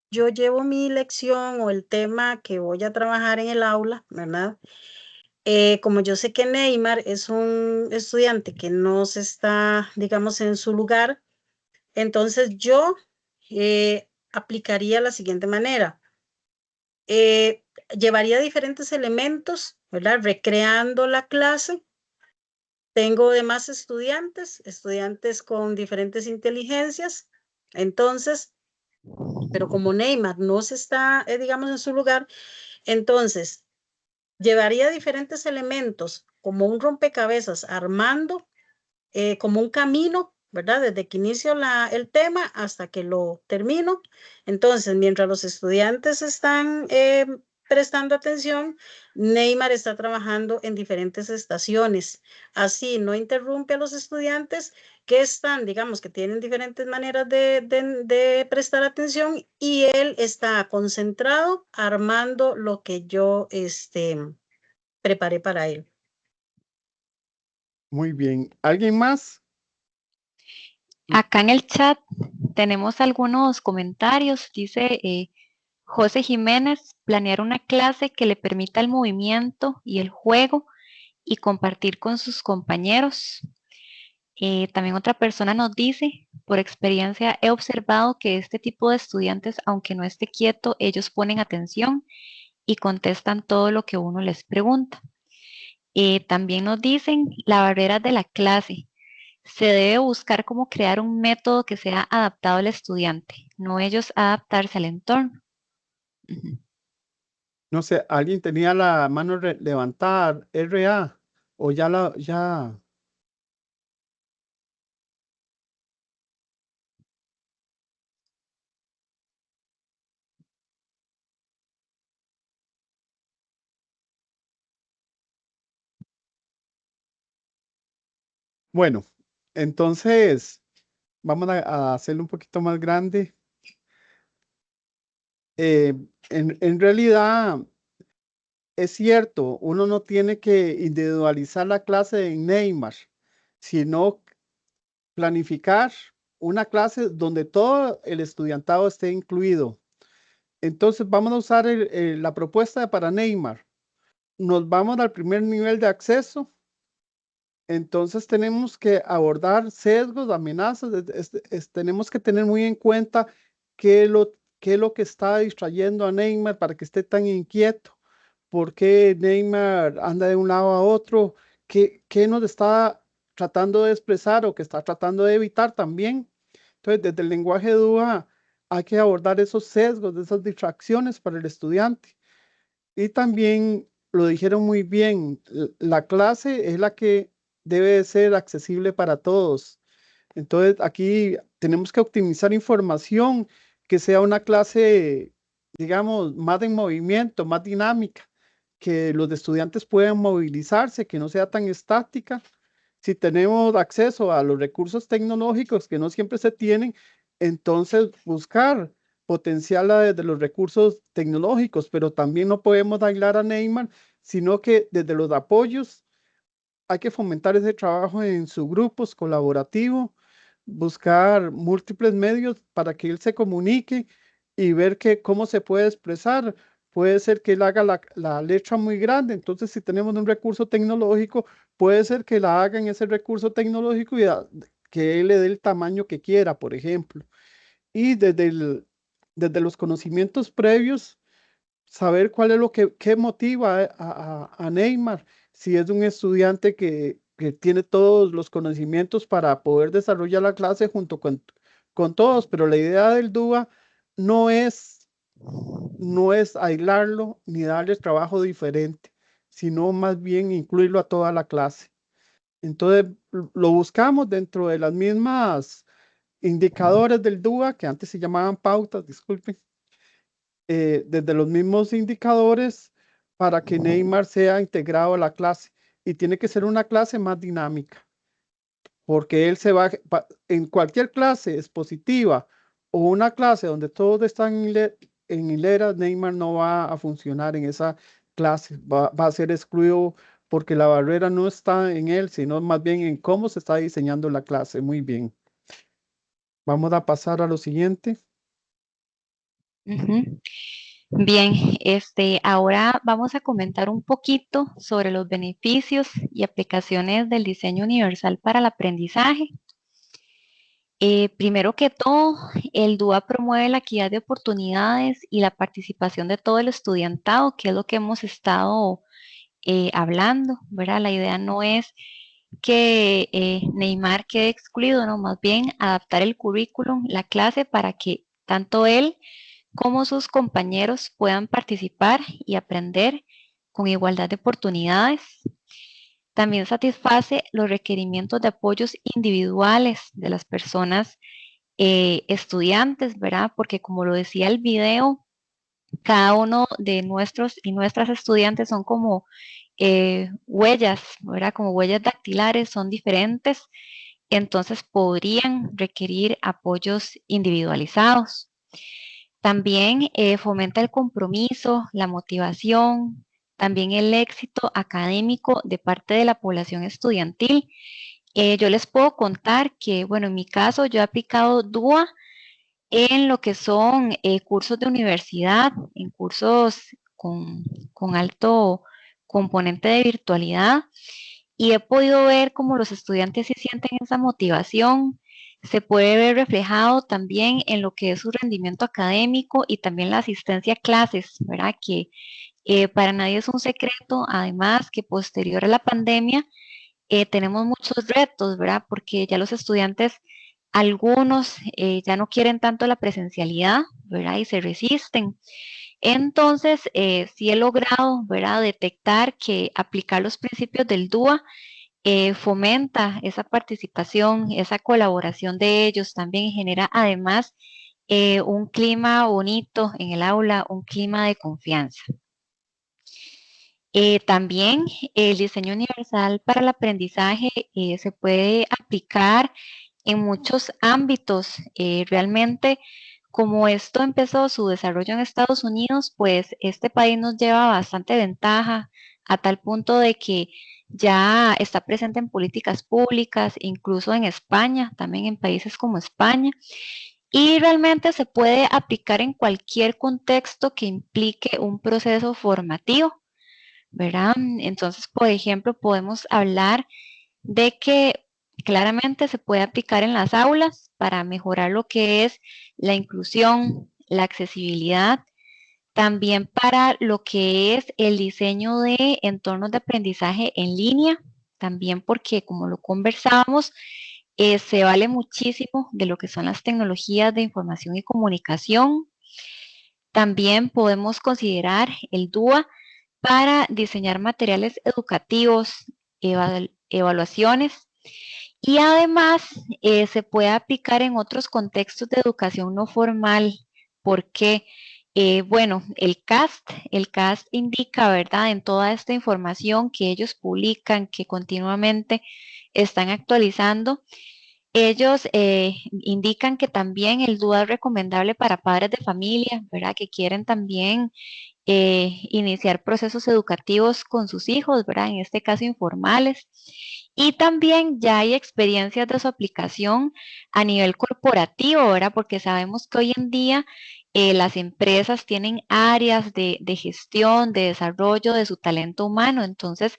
yo llevo mi lección o el tema que voy a trabajar en el aula, ¿verdad? Como yo sé que Neymar es un estudiante que no se está, digamos, en su lugar, entonces yo aplicaría la siguiente manera. Llevaría diferentes elementos, ¿verdad? Recreando la clase. Tengo demás estudiantes con diferentes inteligencias. Entonces, pero como Neymar no se está, digamos, en su lugar, entonces llevaría diferentes elementos como un rompecabezas, armando como un camino, ¿verdad? Desde que inicio el tema hasta que lo termino. Entonces, mientras los estudiantes están prestando atención, Neymar está trabajando en diferentes estaciones. Así no interrumpe a los estudiantes que están, digamos, que tienen diferentes maneras de prestar atención y él está concentrado armando lo que yo preparé para él. Muy bien. ¿Alguien más? Acá en el chat tenemos algunos comentarios. Dice José Jiménez, planear una clase que le permita el movimiento y el juego y compartir con sus compañeros. También otra persona nos dice, por experiencia he observado que este tipo de estudiantes, aunque no esté quieto, ellos ponen atención y contestan todo lo que uno les pregunta. También nos dicen la barrera de la clase. Se debe buscar cómo crear un método que sea adaptado al estudiante, no ellos adaptarse al entorno. No sé, ¿alguien tenía la mano levantada, RA? ¿O ya? Bueno, entonces vamos a hacerlo un poquito más grande. En realidad, es cierto, uno no tiene que individualizar la clase en Neymar, sino planificar una clase donde todo el estudiantado esté incluido. Entonces vamos a usar la propuesta para Neymar. Nos vamos al primer nivel de acceso. Entonces tenemos que abordar sesgos, amenazas. Tenemos que tener muy en cuenta qué es lo que está distrayendo a Neymar para que esté tan inquieto. ¿Por qué Neymar anda de un lado a otro? ¿Qué nos está tratando de expresar o que está tratando de evitar también? Entonces, desde el lenguaje DUA hay que abordar esos sesgos, esas distracciones para el estudiante. Y también lo dijeron muy bien, la clase es la que debe ser accesible para todos. Entonces, aquí tenemos que optimizar información, que sea una clase, digamos, más en movimiento, más dinámica, que los estudiantes puedan movilizarse, que no sea tan estática. Si tenemos acceso a los recursos tecnológicos que no siempre se tienen, entonces buscar potenciarla desde los recursos tecnológicos, pero también no podemos aislar a Neymar, sino que desde los apoyos hay que fomentar ese trabajo en sus grupos colaborativo, buscar múltiples medios para que él se comunique y ver cómo se puede expresar. Puede ser que él haga la letra muy grande, entonces si tenemos un recurso tecnológico, puede ser que la haga en ese recurso tecnológico y que él le dé el tamaño que quiera, por ejemplo. Y desde los conocimientos previos, saber cuál es lo que motiva a Neymar, si es un estudiante que tiene todos los conocimientos para poder desarrollar la clase junto con todos, pero la idea del DUA no es, no es aislarlo ni darle trabajo diferente, sino más bien incluirlo a toda la clase. Entonces, lo buscamos dentro de las mismas indicadores del DUA, que antes se llamaban pautas, disculpen, desde los mismos indicadores para que Neymar sea integrado a la clase. Y tiene que ser una clase más dinámica, porque él en cualquier clase expositiva o una clase donde todos están en hilera, Neymar no va a funcionar en esa clase, va a ser excluido porque la barrera no está en él, sino más bien en cómo se está diseñando la clase. Muy bien. Vamos a pasar a lo siguiente. Bien, ahora vamos a comentar un poquito sobre los beneficios y aplicaciones del diseño universal para el aprendizaje. Primero que todo, el DUA promueve la equidad de oportunidades y la participación de todo el estudiantado, que es lo que hemos estado hablando, ¿verdad? La idea no es que Neymar quede excluido, no, más bien adaptar el currículum, la clase, para que tanto él como sus compañeros puedan participar y aprender con igualdad de oportunidades. También satisface los requerimientos de apoyos individuales de las personas estudiantes, ¿verdad? Porque como lo decía el video, cada uno de nuestros y nuestras estudiantes son como huellas, ¿verdad? Como huellas dactilares, son diferentes, entonces podrían requerir apoyos individualizados. También fomenta el compromiso, la motivación, también el éxito académico de parte de la población estudiantil. Yo les puedo contar que, bueno, en mi caso yo he aplicado DUA en lo que son cursos de universidad, en cursos con alto componente de virtualidad, y he podido ver cómo los estudiantes sí sienten esa motivación. Se puede ver reflejado también en lo que es su rendimiento académico y también la asistencia a clases, ¿verdad? Que para nadie es un secreto, además que posterior a la pandemia tenemos muchos retos, ¿verdad? Porque ya los estudiantes, algunos ya no quieren tanto la presencialidad, ¿verdad? Y se resisten. Entonces, sí he logrado, ¿verdad?, detectar que aplicar los principios del DUA fomenta esa participación, esa colaboración de ellos, también genera además un clima bonito en el aula, un clima de confianza. También el diseño universal para el aprendizaje se puede aplicar en muchos ámbitos. Realmente, como esto empezó su desarrollo en Estados Unidos, pues este país nos lleva bastante ventaja a tal punto de que ya está presente en políticas públicas, incluso en España, también en países como España, y realmente se puede aplicar en cualquier contexto que implique un proceso formativo, ¿verdad? Entonces, por ejemplo, podemos hablar de que claramente se puede aplicar en las aulas para mejorar lo que es la inclusión, la accesibilidad, también para lo que es el diseño de entornos de aprendizaje en línea, también porque como lo conversábamos, se vale muchísimo de lo que son las tecnologías de información y comunicación. También podemos considerar el DUA para diseñar materiales educativos, evaluaciones, y además se puede aplicar en otros contextos de educación no formal, porque, bueno, el CAST indica, ¿verdad?, en toda esta información que ellos publican, que continuamente están actualizando, ellos indican que también el DUA es recomendable para padres de familia, ¿verdad?, que quieren también iniciar procesos educativos con sus hijos, ¿verdad?, en este caso informales. Y también ya hay experiencias de su aplicación a nivel corporativo, ¿verdad?, porque sabemos que hoy en día las empresas tienen áreas de gestión, de desarrollo de su talento humano, entonces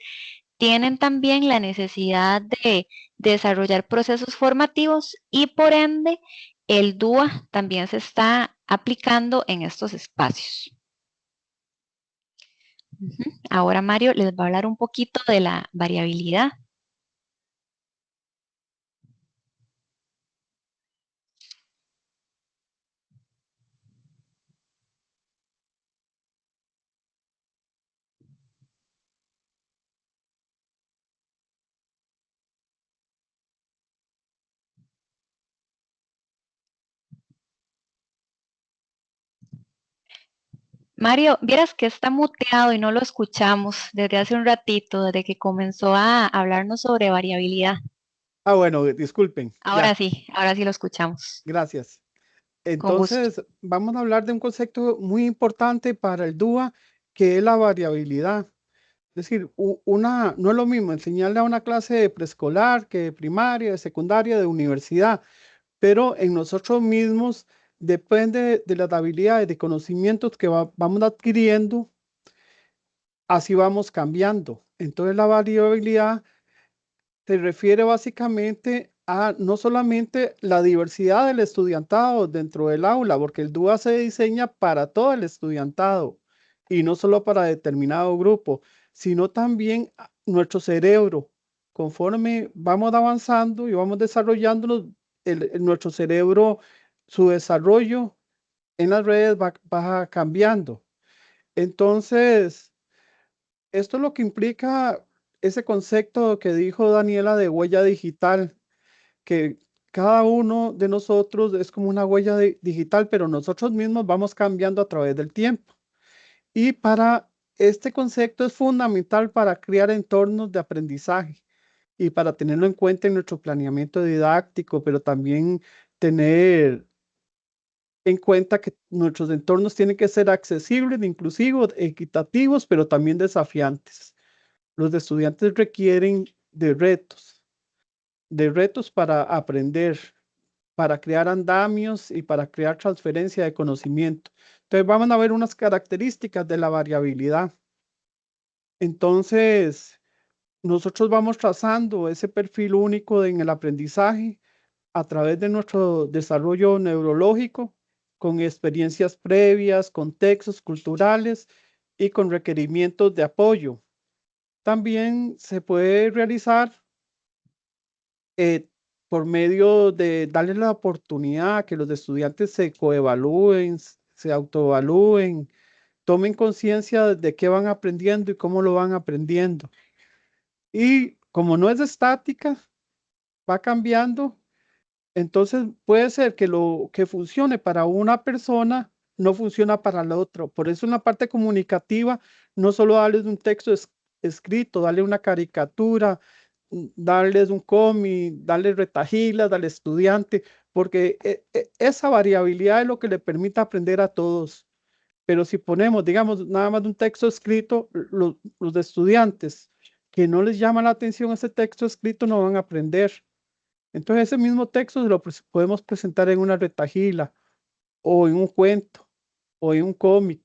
tienen también la necesidad de desarrollar procesos formativos y por ende el DUA también se está aplicando en estos espacios. Ahora Mario les va a hablar un poquito de la variabilidad. Mario, vieras que está muteado y no lo escuchamos desde hace un ratito, desde que comenzó a hablarnos sobre variabilidad. Ah, bueno, disculpen. Ahora Ya, sí, ahora sí lo escuchamos. gracias. Con gusto. Entonces, vamos a hablar de un concepto muy importante para el DUA, que es la variabilidad. Es decir, no es lo mismo enseñarle a una clase de preescolar que de primaria, de secundaria, de universidad, pero en nosotros mismos depende de las habilidades, de conocimientos que vamos adquiriendo, así vamos cambiando. Entonces, la variabilidad se refiere básicamente a no solamente la diversidad del estudiantado dentro del aula, porque el DUA se diseña para todo el estudiantado y no solo para determinado grupo, sino también nuestro cerebro. Conforme vamos avanzando y vamos desarrollándonos, nuestro cerebro, su desarrollo en las redes va cambiando. Entonces, esto es lo que implica ese concepto que dijo Daniela de huella digital, que cada uno de nosotros es como una huella digital, pero nosotros mismos vamos cambiando a través del tiempo. Y para este concepto es fundamental para crear entornos de aprendizaje y para tenerlo en cuenta en nuestro planeamiento didáctico, pero también tener en cuenta que nuestros entornos tienen que ser accesibles, inclusivos, equitativos, pero también desafiantes. Los estudiantes requieren de retos para aprender, para crear andamios y para crear transferencia de conocimiento. Entonces vamos a ver unas características de la variabilidad. Entonces, nosotros vamos trazando ese perfil único en el aprendizaje a través de nuestro desarrollo neurológico, con experiencias previas, contextos culturales y con requerimientos de apoyo. También se puede realizar por medio de darle la oportunidad a que los estudiantes se coevalúen, se autoevalúen, tomen conciencia de qué van aprendiendo y cómo lo van aprendiendo. Y como no es estática, va cambiando, entonces puede ser que lo que funcione para una persona no funciona para la otra. Por eso en la parte comunicativa, no solo darles un texto escrito, darle una caricatura, darles un cómic, darles retahilas al estudiante, porque esa variabilidad es lo que le permite aprender a todos. Pero si ponemos, digamos, nada más un texto escrito, los estudiantes que no les llama la atención ese texto escrito no van a aprender. Entonces ese mismo texto lo podemos presentar en una retahíla o en un cuento o en un cómic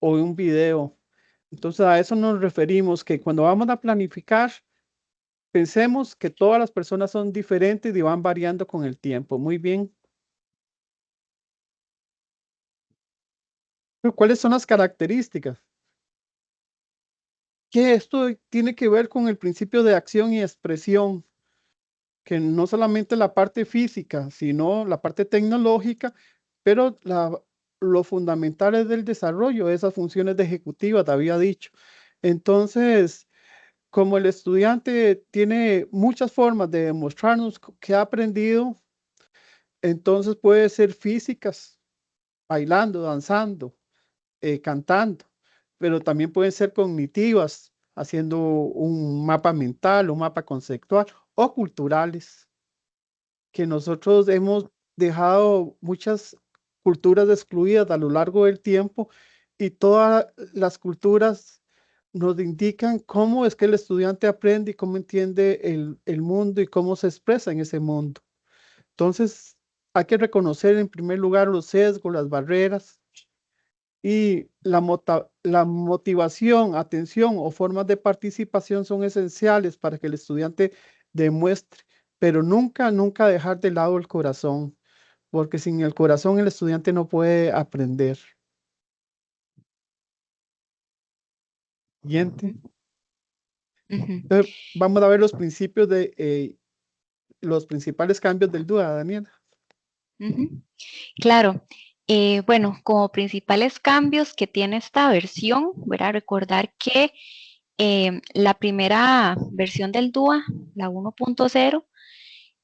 o en un video. Entonces a eso nos referimos, que cuando vamos a planificar, pensemos que todas las personas son diferentes y van variando con el tiempo. Muy bien. Pero ¿cuáles son las características? Que esto tiene que ver con el principio de acción y expresión, que no solamente la parte física, sino la parte tecnológica, pero lo fundamental es del desarrollo de esas funciones ejecutivas, te había dicho. Entonces, como el estudiante tiene muchas formas de demostrarnos que ha aprendido, entonces puede ser físicas, bailando, danzando, cantando, pero también pueden ser cognitivas, haciendo un mapa mental, un mapa conceptual o culturales, que nosotros hemos dejado muchas culturas excluidas a lo largo del tiempo y todas las culturas nos indican cómo es que el estudiante aprende y cómo entiende el mundo y cómo se expresa en ese mundo. Entonces, hay que reconocer en primer lugar los sesgos, las barreras y la motivación, atención o formas de participación son esenciales para que el estudiante demuestre, pero nunca, nunca dejar de lado el corazón, porque sin el corazón el estudiante no puede aprender. Siguiente. Ujú, Vamos a ver los principios de los principales cambios del DUA, Daniela. ujú. Claro. Bueno, como principales cambios que tiene esta versión, ¿verdad? Recordar que la primera versión del DUA, la 1.0,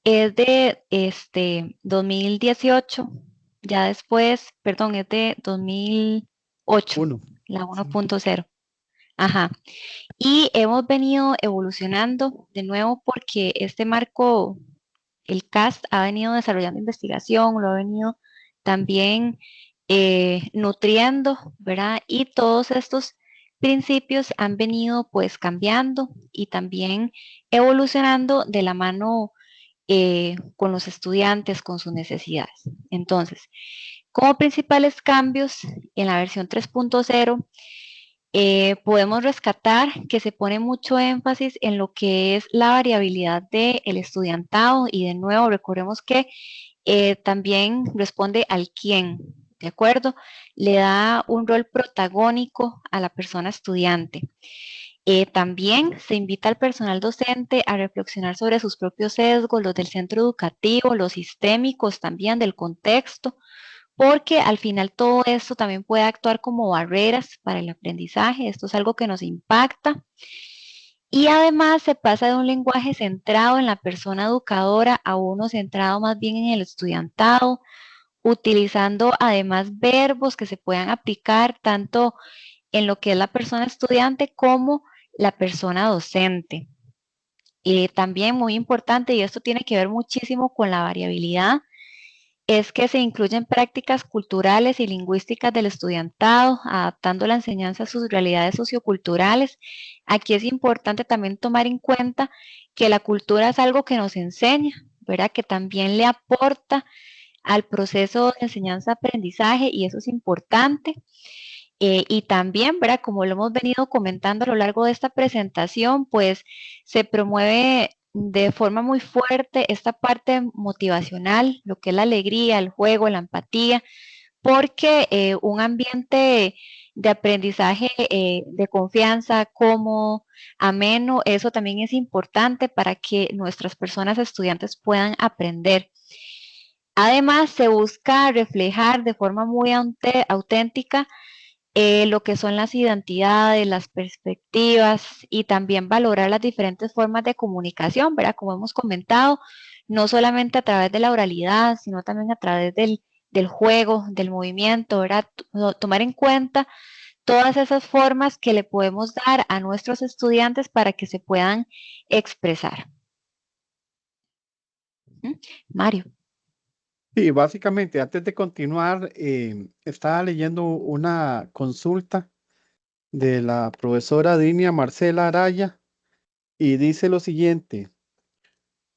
es de 2018. Ya después, perdón, es de 2008, Uno. la Sí. 1.0. Ajá. Y hemos venido evolucionando de nuevo porque este marco, el CAST, ha venido desarrollando investigación, lo ha venido también nutriendo, ¿verdad? Y todos estos principios han venido pues cambiando y también evolucionando de la mano con los estudiantes, con sus necesidades. Entonces, como principales cambios en la versión 3.0, podemos rescatar que se pone mucho énfasis en lo que es la variabilidad del estudiantado y de nuevo recordemos que también responde al quién, ¿de acuerdo? Le da un rol protagónico a la persona estudiante. También se invita al personal docente a reflexionar sobre sus propios sesgos, los del centro educativo, los sistémicos también del contexto, porque al final todo esto también puede actuar como barreras para el aprendizaje. Esto es algo que nos impacta. Y además se pasa de un lenguaje centrado en la persona educadora a uno centrado más bien en el estudiantado, utilizando además verbos que se puedan aplicar tanto en lo que es la persona estudiante como la persona docente. También muy importante, y esto tiene que ver muchísimo con la variabilidad, es que se incluyen prácticas culturales y lingüísticas del estudiantado, adaptando la enseñanza a sus realidades socioculturales. Aquí es importante también tomar en cuenta que la cultura es algo que nos enseña, ¿verdad? Que también le aporta al proceso de enseñanza-aprendizaje y eso es importante. Y también, ¿verdad? Como lo hemos venido comentando a lo largo de esta presentación, pues se promueve de forma muy fuerte esta parte motivacional, lo que es la alegría, el juego, la empatía, porque un ambiente de aprendizaje de confianza, cómodo, ameno, eso también es importante para que nuestras personas estudiantes puedan aprender. Además, se busca reflejar de forma muy auténtica lo que son las identidades, las perspectivas y también valorar las diferentes formas de comunicación, ¿verdad? Como hemos comentado, no solamente a través de la oralidad, sino también a través del juego, del movimiento, ¿verdad? Tomar en cuenta todas esas formas que le podemos dar a nuestros estudiantes para que se puedan expresar. Mario. Sí, básicamente, antes de continuar, estaba leyendo una consulta de la profesora Dinia Marcela Araya y dice lo siguiente: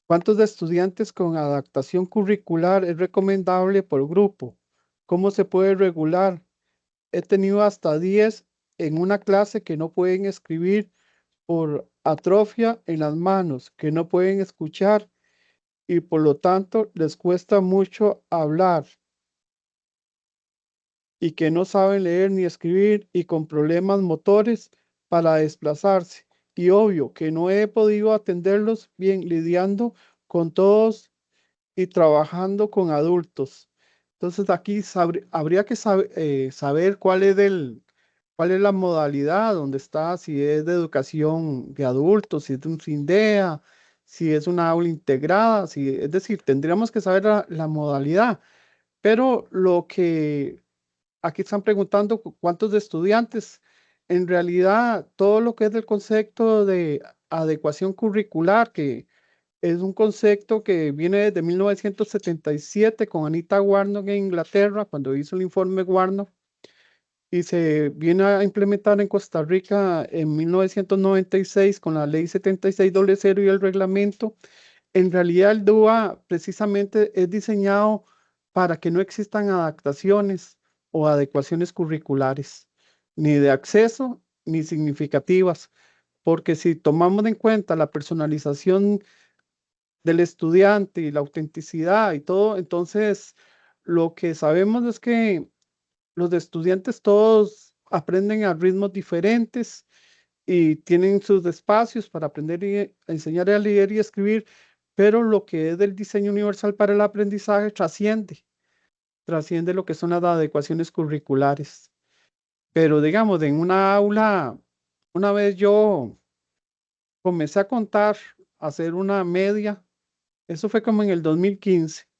¿cuántos de estudiantes con adaptación curricular es recomendable por grupo? ¿Cómo se puede regular? He tenido hasta 10 en una clase que no pueden escribir por atrofia en las manos, que no pueden escuchar y por lo tanto les cuesta mucho hablar y que no saben leer ni escribir y con problemas motores para desplazarse. Y obvio que no he podido atenderlos bien lidiando con todos y trabajando con adultos. Entonces aquí habría que saber cuál es cuál es la modalidad donde está, si es de educación de adultos, si es de un CINDEA, si es una aula integrada, es decir, tendríamos que saber la modalidad. Pero lo que aquí están preguntando cuántos de estudiantes, en realidad todo lo que es del concepto de adecuación curricular, que es un concepto que viene desde 1977 con Anita Warnock en Inglaterra, cuando hizo el informe Warnock, y se viene a implementar en Costa Rica en 1996 con la ley 7600 y el reglamento. En realidad el DUA precisamente es diseñado para que no existan adaptaciones o adecuaciones curriculares, ni de acceso ni significativas, porque si tomamos en cuenta la personalización del estudiante y la autenticidad y todo, entonces lo que sabemos es que los estudiantes todos aprenden a ritmos diferentes y tienen sus espacios para aprender y enseñar a leer y escribir, pero lo que es del diseño universal para el aprendizaje trasciende lo que son las adecuaciones curriculares. Pero digamos, en una aula, una vez yo comencé a contar, a hacer una media, eso fue como en el 2015.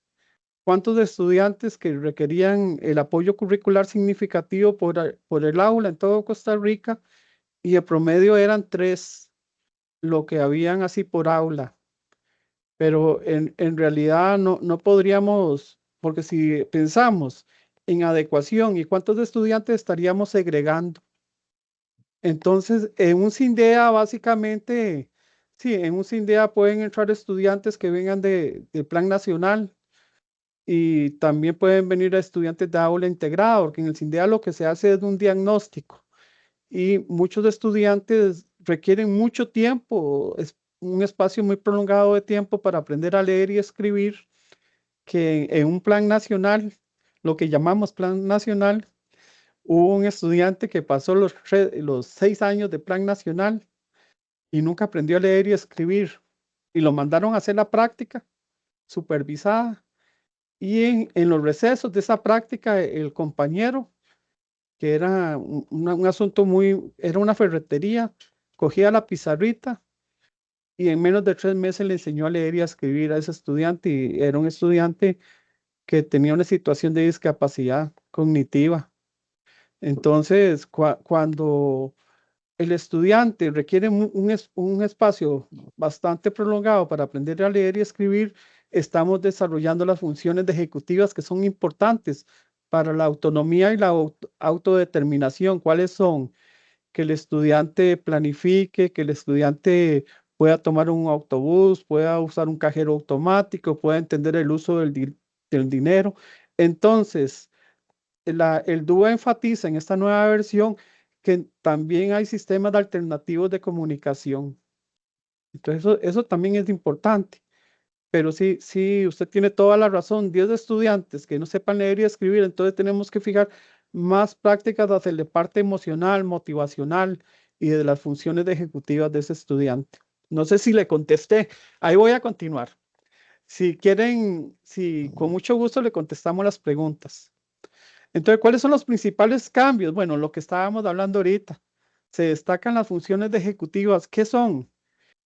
¿Cuántos estudiantes que requerían el apoyo curricular significativo por el aula en todo Costa Rica? Y el promedio eran 3, lo que habían así por aula. Pero en realidad no podríamos, porque si pensamos en adecuación y cuántos estudiantes estaríamos segregando. Entonces, en un CINDEA básicamente, sí, en un CINDEA pueden entrar estudiantes que vengan del plan nacional y también pueden venir a estudiantes de aula integrada, porque en el CINDEA lo que se hace es un diagnóstico y muchos estudiantes requieren mucho tiempo, es un espacio muy prolongado de tiempo para aprender a leer y escribir, que en un plan nacional, lo que llamamos plan nacional, hubo un estudiante que pasó los 6 años de plan nacional y nunca aprendió a leer y escribir, y lo mandaron a hacer la práctica supervisada, y en los recesos de esa práctica, el compañero, que era un asunto era una ferretería, cogía la pizarrita y en menos de 3 meses le enseñó a leer y a escribir a ese estudiante, y era un estudiante que tenía una situación de discapacidad cognitiva. Entonces, cuando el estudiante requiere un espacio bastante prolongado para aprender a leer y escribir, estamos desarrollando las funciones ejecutivas que son importantes para la autonomía y la autodeterminación. ¿Cuáles son? Que el estudiante planifique, que el estudiante pueda tomar un autobús, pueda usar un cajero automático, pueda entender el uso del dinero. Entonces, el DUA enfatiza en esta nueva versión que también hay sistemas alternativos de comunicación. Entonces, eso también es importante. Pero sí, usted tiene toda la razón. 10 estudiantes que no sepan leer y escribir, entonces tenemos que fijar más prácticas hacia la parte emocional, motivacional y de las funciones ejecutivas de ese estudiante. No sé si le contesté. Ahí voy a continuar. Si quieren, con mucho gusto le contestamos las preguntas. Entonces, ¿cuáles son los principales cambios? Bueno, lo que estábamos hablando ahorita. Se destacan las funciones ejecutivas. ¿Qué son?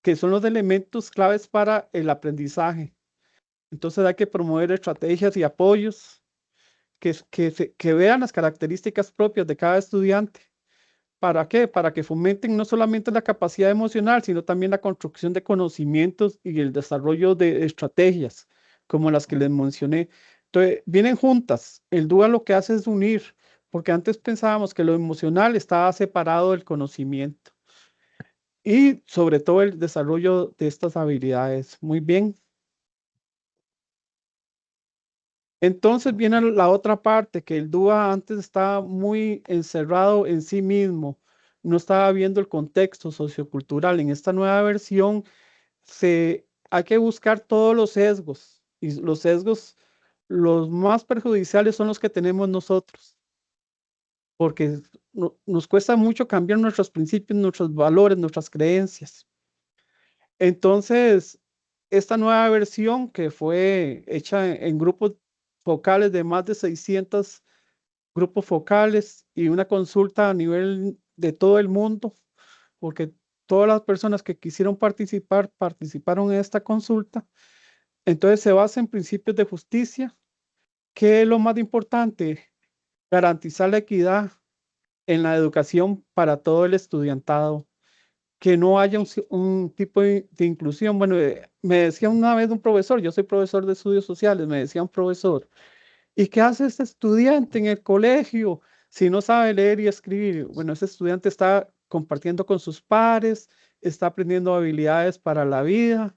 Que son los elementos claves para el aprendizaje. Entonces hay que promover estrategias y apoyos que vean las características propias de cada estudiante. ¿Para qué? Para que fomenten no solamente la capacidad emocional, sino también la construcción de conocimientos y el desarrollo de estrategias, como las que les mencioné. Entonces, vienen juntas. El DUA lo que hace es unir, porque antes pensábamos que lo emocional estaba separado del conocimiento. Y sobre todo el desarrollo de estas habilidades. Muy bien. Entonces viene la otra parte, que el DUA antes estaba muy encerrado en sí mismo, no estaba viendo el contexto sociocultural. En esta nueva versión hay que buscar todos los sesgos, y los sesgos, los más perjudiciales son los que tenemos nosotros, porque nos cuesta mucho cambiar nuestros principios, nuestros valores, nuestras creencias. Entonces, esta nueva versión que fue hecha en grupos focales de más de 600 grupos focales y una consulta a nivel de todo el mundo, porque todas las personas que quisieron participar participaron en esta consulta. Entonces se basa en principios de justicia. ¿Qué es lo más importante? Garantizar la equidad en la educación para todo el estudiantado, que no haya un tipo de inclusión. Bueno, me decía una vez un profesor, yo soy profesor de estudios sociales, me decía un profesor, ¿y qué hace este estudiante en el colegio si no sabe leer y escribir? Bueno, ese estudiante está compartiendo con sus pares, está aprendiendo habilidades para la vida,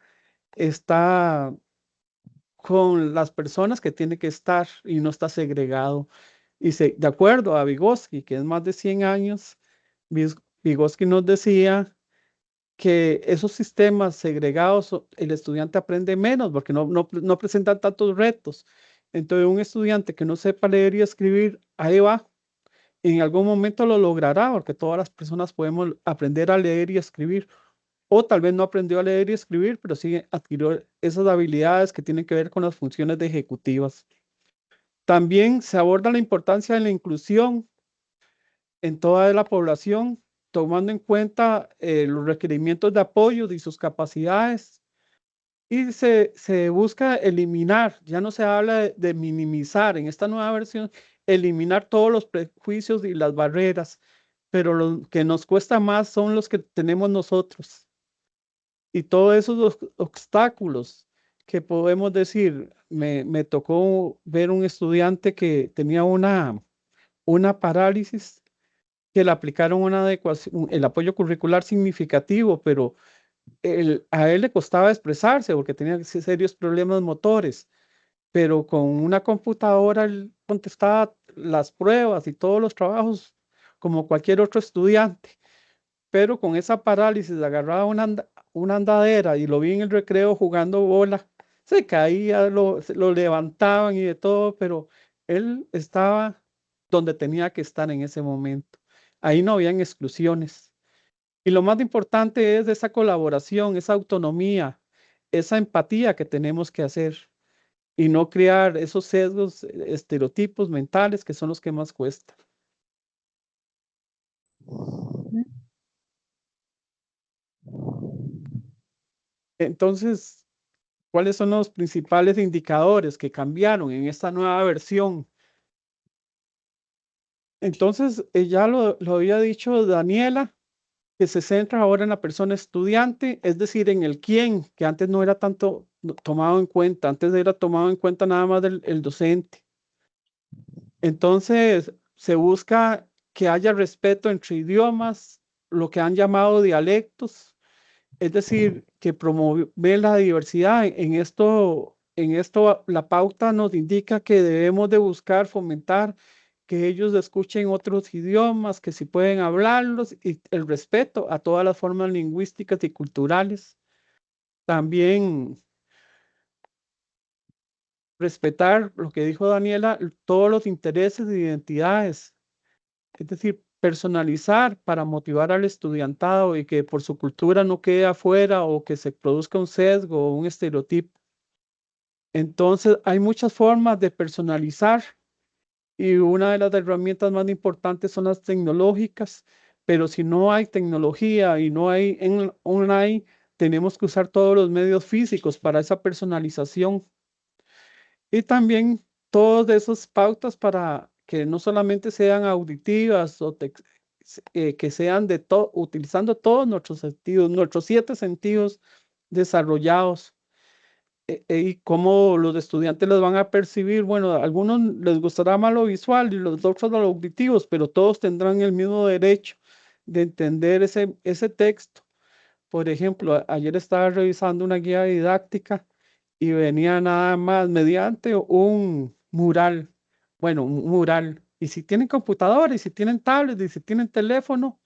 está con las personas que tiene que estar y no está segregado. Y de acuerdo a Vygotsky, que es más de 100 años, Vygotsky nos decía que esos sistemas segregados, el estudiante aprende menos porque no presentan tantos retos. Entonces, un estudiante que no sepa leer y escribir, ahí va. En algún momento lo logrará porque todas las personas podemos aprender a leer y escribir. O tal vez no aprendió a leer y escribir, pero sí adquirió esas habilidades que tienen que ver con las funciones de ejecutivas. También se aborda la importancia de la inclusión en toda la población, tomando en cuenta los requerimientos de apoyo y sus capacidades. Y se busca eliminar, ya no se habla de minimizar en esta nueva versión, eliminar todos los prejuicios y las barreras, pero lo que nos cuesta más son los que tenemos nosotros. Y todos esos obstáculos que podemos decir, me tocó ver un estudiante que tenía una parálisis, que le aplicaron una adecuación, el apoyo curricular significativo, pero a él le costaba expresarse porque tenía serios problemas motores, pero con una computadora él contestaba las pruebas y todos los trabajos como cualquier otro estudiante, pero con esa parálisis agarraba una andadera y lo vi en el recreo jugando bola, se caía, lo levantaban y de todo, pero él estaba donde tenía que estar en ese momento. Ahí no habían exclusiones. Y lo más importante es esa colaboración, esa autonomía, esa empatía que tenemos que hacer y no crear esos sesgos, estereotipos mentales que son los que más cuestan. Entonces, ¿cuáles son los principales indicadores que cambiaron en esta nueva versión? Entonces, ya lo había dicho Daniela, que se centra ahora en la persona estudiante, es decir, en el quién, que antes no era tanto tomado en cuenta, antes era tomado en cuenta nada más el docente. Entonces, se busca que haya respeto entre idiomas, lo que han llamado dialectos, es decir, que promueve la diversidad. En esto, la pauta nos indica que debemos de buscar fomentar que ellos escuchen otros idiomas, que si pueden hablarlos, y el respeto a todas las formas lingüísticas y culturales. También respetar lo que dijo Daniela, todos los intereses e identidades, es decir, personalizar para motivar al estudiantado y que por su cultura no quede afuera o que se produzca un sesgo o un estereotipo. Entonces, hay muchas formas de personalizar y una de las herramientas más importantes son las tecnológicas, pero si no hay tecnología y no hay en online, tenemos que usar todos los medios físicos para esa personalización. Y también todas esas pautas para que no solamente sean auditivas o que sean utilizando todos nuestros sentidos, nuestros 7 sentidos desarrollados. Y cómo los estudiantes los van a percibir. Bueno, a algunos les gustará más lo visual y los otros los auditivos, pero todos tendrán el mismo derecho de entender ese texto. Por ejemplo, ayer estaba revisando una guía didáctica y venía nada más mediante un mural. Bueno, un mural. Y si tienen computadora, y si tienen tablet, y si tienen teléfono,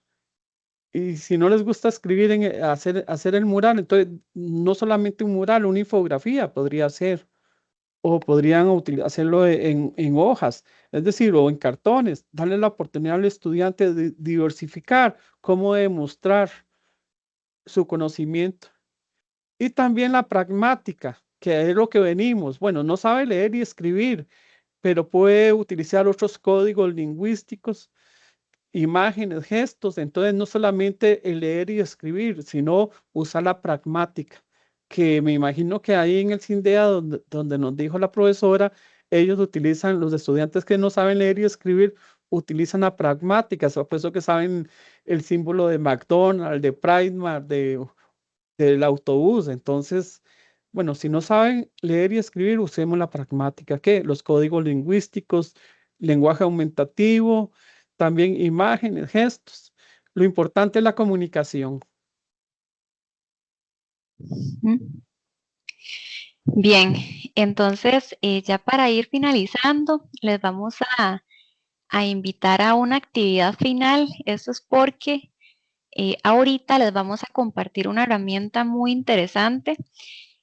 y si no les gusta escribir, hacer el mural, entonces no solamente un mural, una infografía podría ser, o podrían hacerlo en hojas, es decir, o en cartones, darle la oportunidad al estudiante de diversificar cómo demostrar su conocimiento. Y también la pragmática, que es lo que venimos. Bueno, no sabe leer y escribir. pero puede utilizar otros códigos lingüísticos, imágenes, gestos. Entonces, no solamente el leer y escribir, sino usar la pragmática, que me imagino que ahí en el CINDEA, donde nos dijo la profesora, ellos utilizan, los estudiantes que no saben leer y escribir, utilizan la pragmática, por eso que saben el símbolo de McDonald's, de Primark, del autobús. Entonces, bueno, si no saben leer y escribir, usemos la pragmática, que los códigos lingüísticos, lenguaje aumentativo, también imágenes, gestos. Lo importante es la comunicación. Bien, entonces ya para ir finalizando, les vamos a invitar a una actividad final. Eso es porque ahorita les vamos a compartir una herramienta muy interesante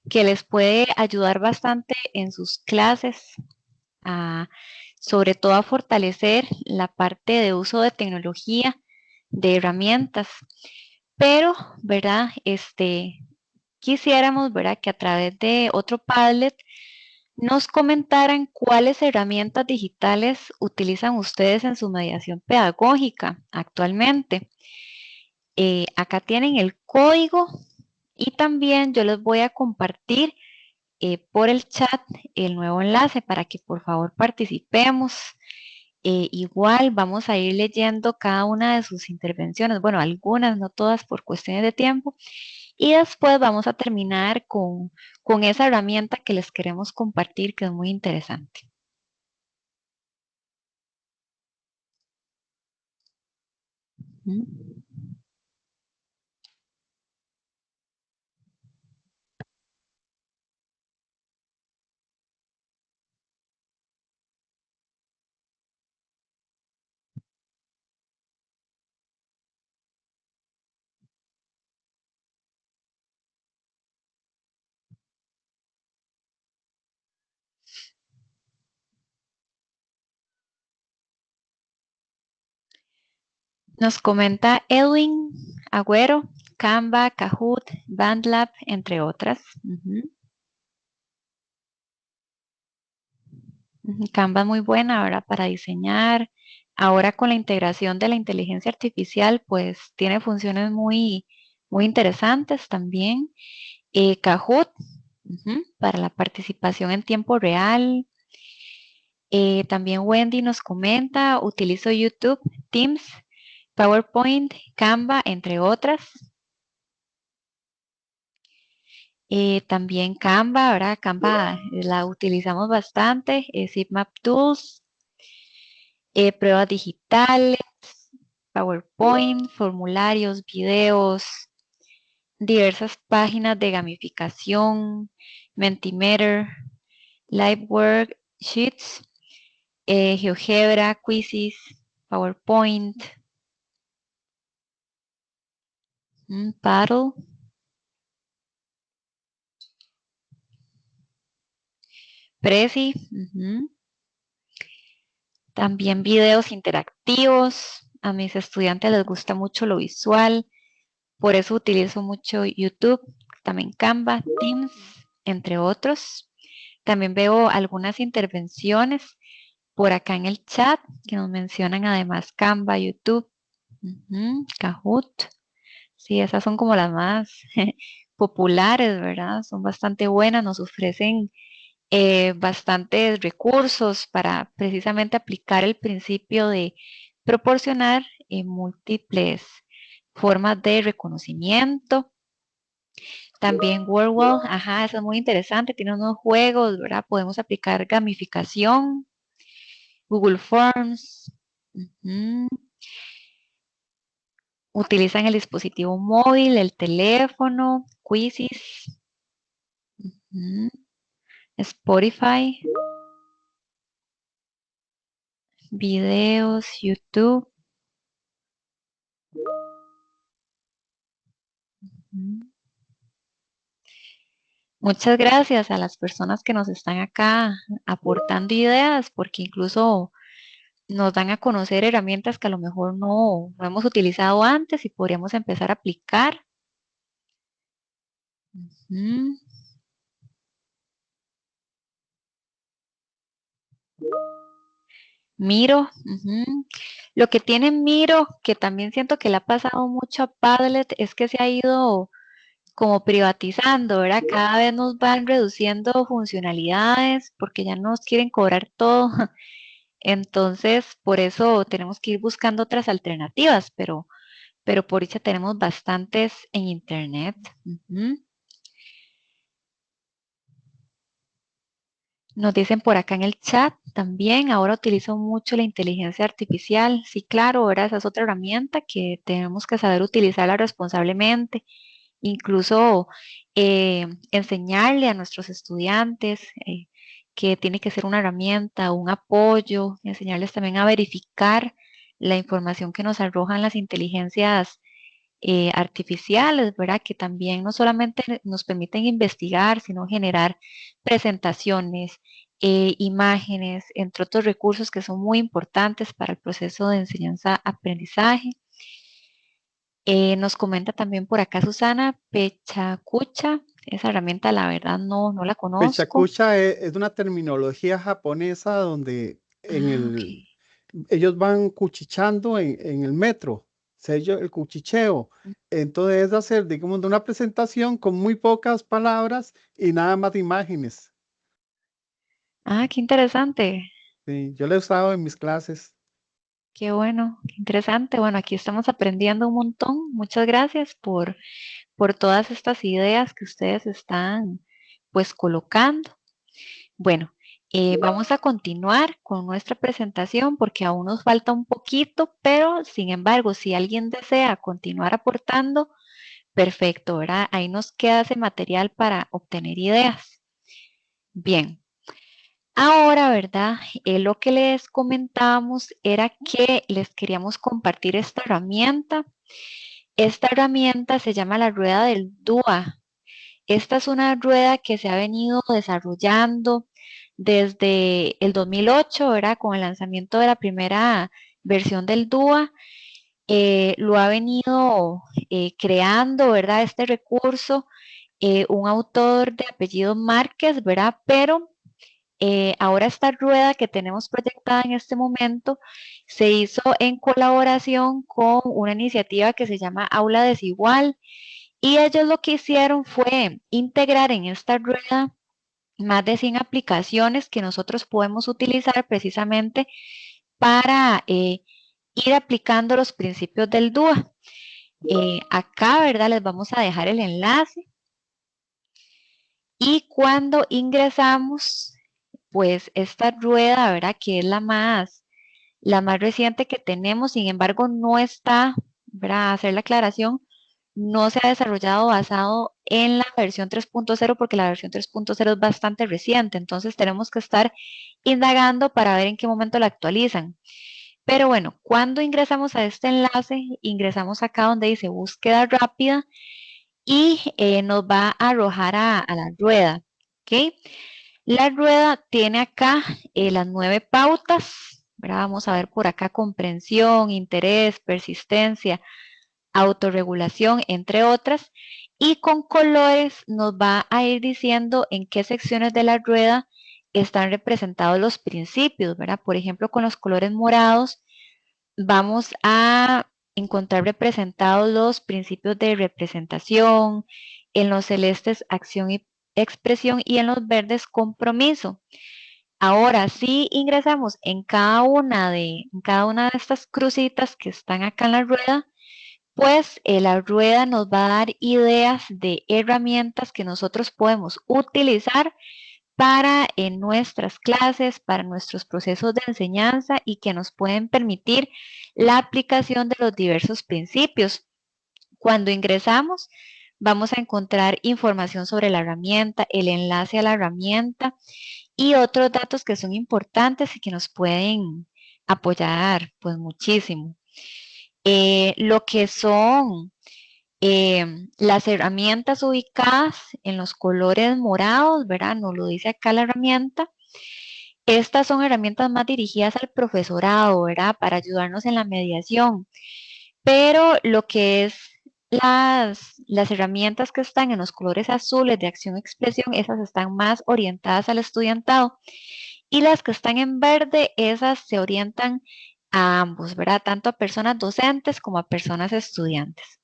que les puede ayudar bastante en sus clases, sobre todo a fortalecer la parte de uso de tecnología, de herramientas. Pero, ¿verdad? Quisiéramos, ¿verdad?, que a través de otro Padlet nos comentaran cuáles herramientas digitales utilizan ustedes en su mediación pedagógica actualmente. Acá tienen el código y también yo les voy a compartir por el chat el nuevo enlace para que por favor participemos. Igual vamos a ir leyendo cada una de sus intervenciones, bueno, algunas, no todas por cuestiones de tiempo, y después vamos a terminar con esa herramienta que les queremos compartir, que es muy interesante. Nos comenta Edwin Agüero, Canva, Kahoot, BandLab, entre otras. Canva es muy buena ahora para diseñar. Ahora con la integración de la inteligencia artificial, pues tiene funciones muy, muy interesantes también. Kahoot, para la participación en tiempo real. También Wendy nos comenta, utilizo YouTube, Teams, PowerPoint, Canva, entre otras. También Canva, ¿verdad? Canva la utilizamos bastante, Zipmap Tools, pruebas digitales, PowerPoint, formularios, videos, diversas páginas de gamificación, Mentimeter, LiveWork, Sheets, GeoGebra, Quizzes, PowerPoint, Paddle, Prezi, también videos interactivos. A mis estudiantes les gusta mucho lo visual, por eso utilizo mucho YouTube, también Canva, Teams, entre otros. También veo algunas intervenciones por acá en el chat que nos mencionan además Canva, YouTube, Kahoot. Sí, esas son como las más populares, ¿verdad? Son bastante buenas, nos ofrecen bastantes recursos para precisamente aplicar el principio de proporcionar múltiples formas de reconocimiento. También WordWall, ajá, eso es muy interesante, tiene unos juegos, ¿verdad? Podemos aplicar gamificación, Google Forms, utilizan el dispositivo móvil, el teléfono, Quizzes, Spotify, videos, YouTube. Muchas gracias a las personas que nos están acá aportando ideas, porque incluso nos dan a conocer herramientas que a lo mejor no hemos utilizado antes y podríamos empezar a aplicar. Miro, lo que tiene Miro, que también siento que le ha pasado mucho a Padlet, es que se ha ido como privatizando, ¿verdad? Cada vez nos van reduciendo funcionalidades porque ya nos quieren cobrar todo. Entonces, por eso tenemos que ir buscando otras alternativas, pero por dicha tenemos bastantes en internet. Nos dicen por acá en el chat también, ahora utilizo mucho la inteligencia artificial. Sí, claro, ahora esa es otra herramienta que tenemos que saber utilizarla responsablemente. Incluso enseñarle a nuestros estudiantes que tiene que ser una herramienta, un apoyo, enseñarles también a verificar la información que nos arrojan las inteligencias artificiales, ¿verdad? Que también no solamente nos permiten investigar, sino generar presentaciones, imágenes, entre otros recursos que son muy importantes para el proceso de enseñanza-aprendizaje. Nos comenta también por acá Susana, Pechacucha, esa herramienta la verdad no la conozco. Pechacucha es una terminología japonesa donde ellos van cuchichando en el metro, el cuchicheo. Entonces es hacer, digamos, una presentación con muy pocas palabras y nada más de imágenes. Ah, qué interesante. Sí, yo lo he usado en mis clases. Qué bueno, qué interesante. Bueno, aquí estamos aprendiendo un montón. Muchas gracias por todas estas ideas que ustedes están pues colocando. Bueno, vamos a continuar con nuestra presentación porque aún nos falta un poquito, pero sin embargo, si alguien desea continuar aportando, perfecto, ¿verdad? Ahí nos queda ese material para obtener ideas. Bien. Ahora, ¿verdad? Lo que les comentábamos era que les queríamos compartir esta herramienta. Esta herramienta se llama la rueda del DUA. Esta es una rueda que se ha venido desarrollando desde el 2008, ¿verdad? Con el lanzamiento de la primera versión del DUA. Lo ha venido creando, ¿verdad? Este recurso, un autor de apellido Márquez, ¿verdad? Pero ahora esta rueda que tenemos proyectada en este momento se hizo en colaboración con una iniciativa que se llama Aula Desigual y ellos lo que hicieron fue integrar en esta rueda más de 100 aplicaciones que nosotros podemos utilizar precisamente para ir aplicando los principios del DUA. Acá, ¿verdad? Les vamos a dejar el enlace y cuando ingresamos pues esta rueda, ¿verdad? Que es la más reciente que tenemos, sin embargo, no está, ¿verdad? Hacer la aclaración, no se ha desarrollado basado en la versión 3.0 porque la versión 3.0 es bastante reciente, entonces tenemos que estar indagando para ver en qué momento la actualizan. Pero bueno, cuando ingresamos a este enlace, ingresamos acá donde dice búsqueda rápida y nos va a arrojar a la rueda, ¿ok? La rueda tiene acá las 9 pautas, ¿verdad? Vamos a ver por acá comprensión, interés, persistencia, autorregulación, entre otras. Y con colores nos va a ir diciendo en qué secciones de la rueda están representados los principios, ¿verdad? Por ejemplo, con los colores morados vamos a encontrar representados los principios de representación, en los celestes acción y expresión y en los verdes compromiso. Ahora, si ingresamos en cada una de estas crucitas que están acá en la rueda, pues la rueda nos va a dar ideas de herramientas que nosotros podemos utilizar para nuestras clases, para nuestros procesos de enseñanza y que nos pueden permitir la aplicación de los diversos principios. Cuando ingresamos, vamos a encontrar información sobre la herramienta, el enlace a la herramienta y otros datos que son importantes y que nos pueden apoyar pues muchísimo. Lo que son las herramientas ubicadas en los colores morados, ¿verdad? Nos lo dice acá la herramienta. Estas son herramientas más dirigidas al profesorado, ¿verdad? Para ayudarnos en la mediación. Pero lo que es las herramientas que están en los colores azules de acción-expresión, esas están más orientadas al estudiantado. Y las que están en verde, esas se orientan a ambos, ¿verdad? Tanto a personas docentes como a personas estudiantes.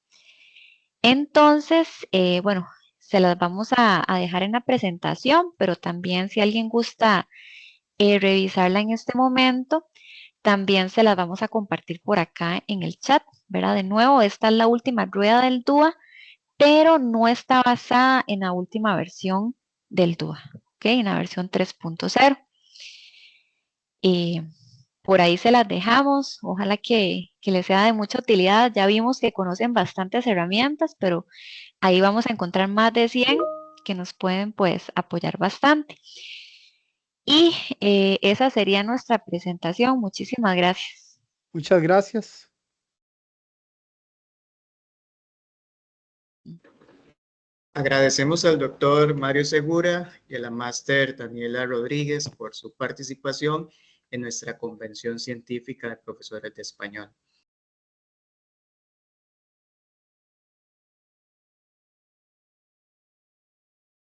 Entonces, bueno, se las vamos a dejar en la presentación, pero también si alguien gusta revisarla en este momento, también se las vamos a compartir por acá en el chat, ¿verdad? De nuevo, esta es la última rueda del DUA, pero no está basada en la última versión del DUA, ¿ok? En la versión 3.0. Por ahí se las dejamos, ojalá que les sea de mucha utilidad. Ya vimos que conocen bastantes herramientas, pero ahí vamos a encontrar más de 100 que nos pueden pues apoyar bastante. Y esa sería nuestra presentación. Muchísimas gracias. Muchas gracias. Agradecemos al doctor Mario Segura y a la máster Daniela Rodríguez por su participación en nuestra convención científica de profesores de español.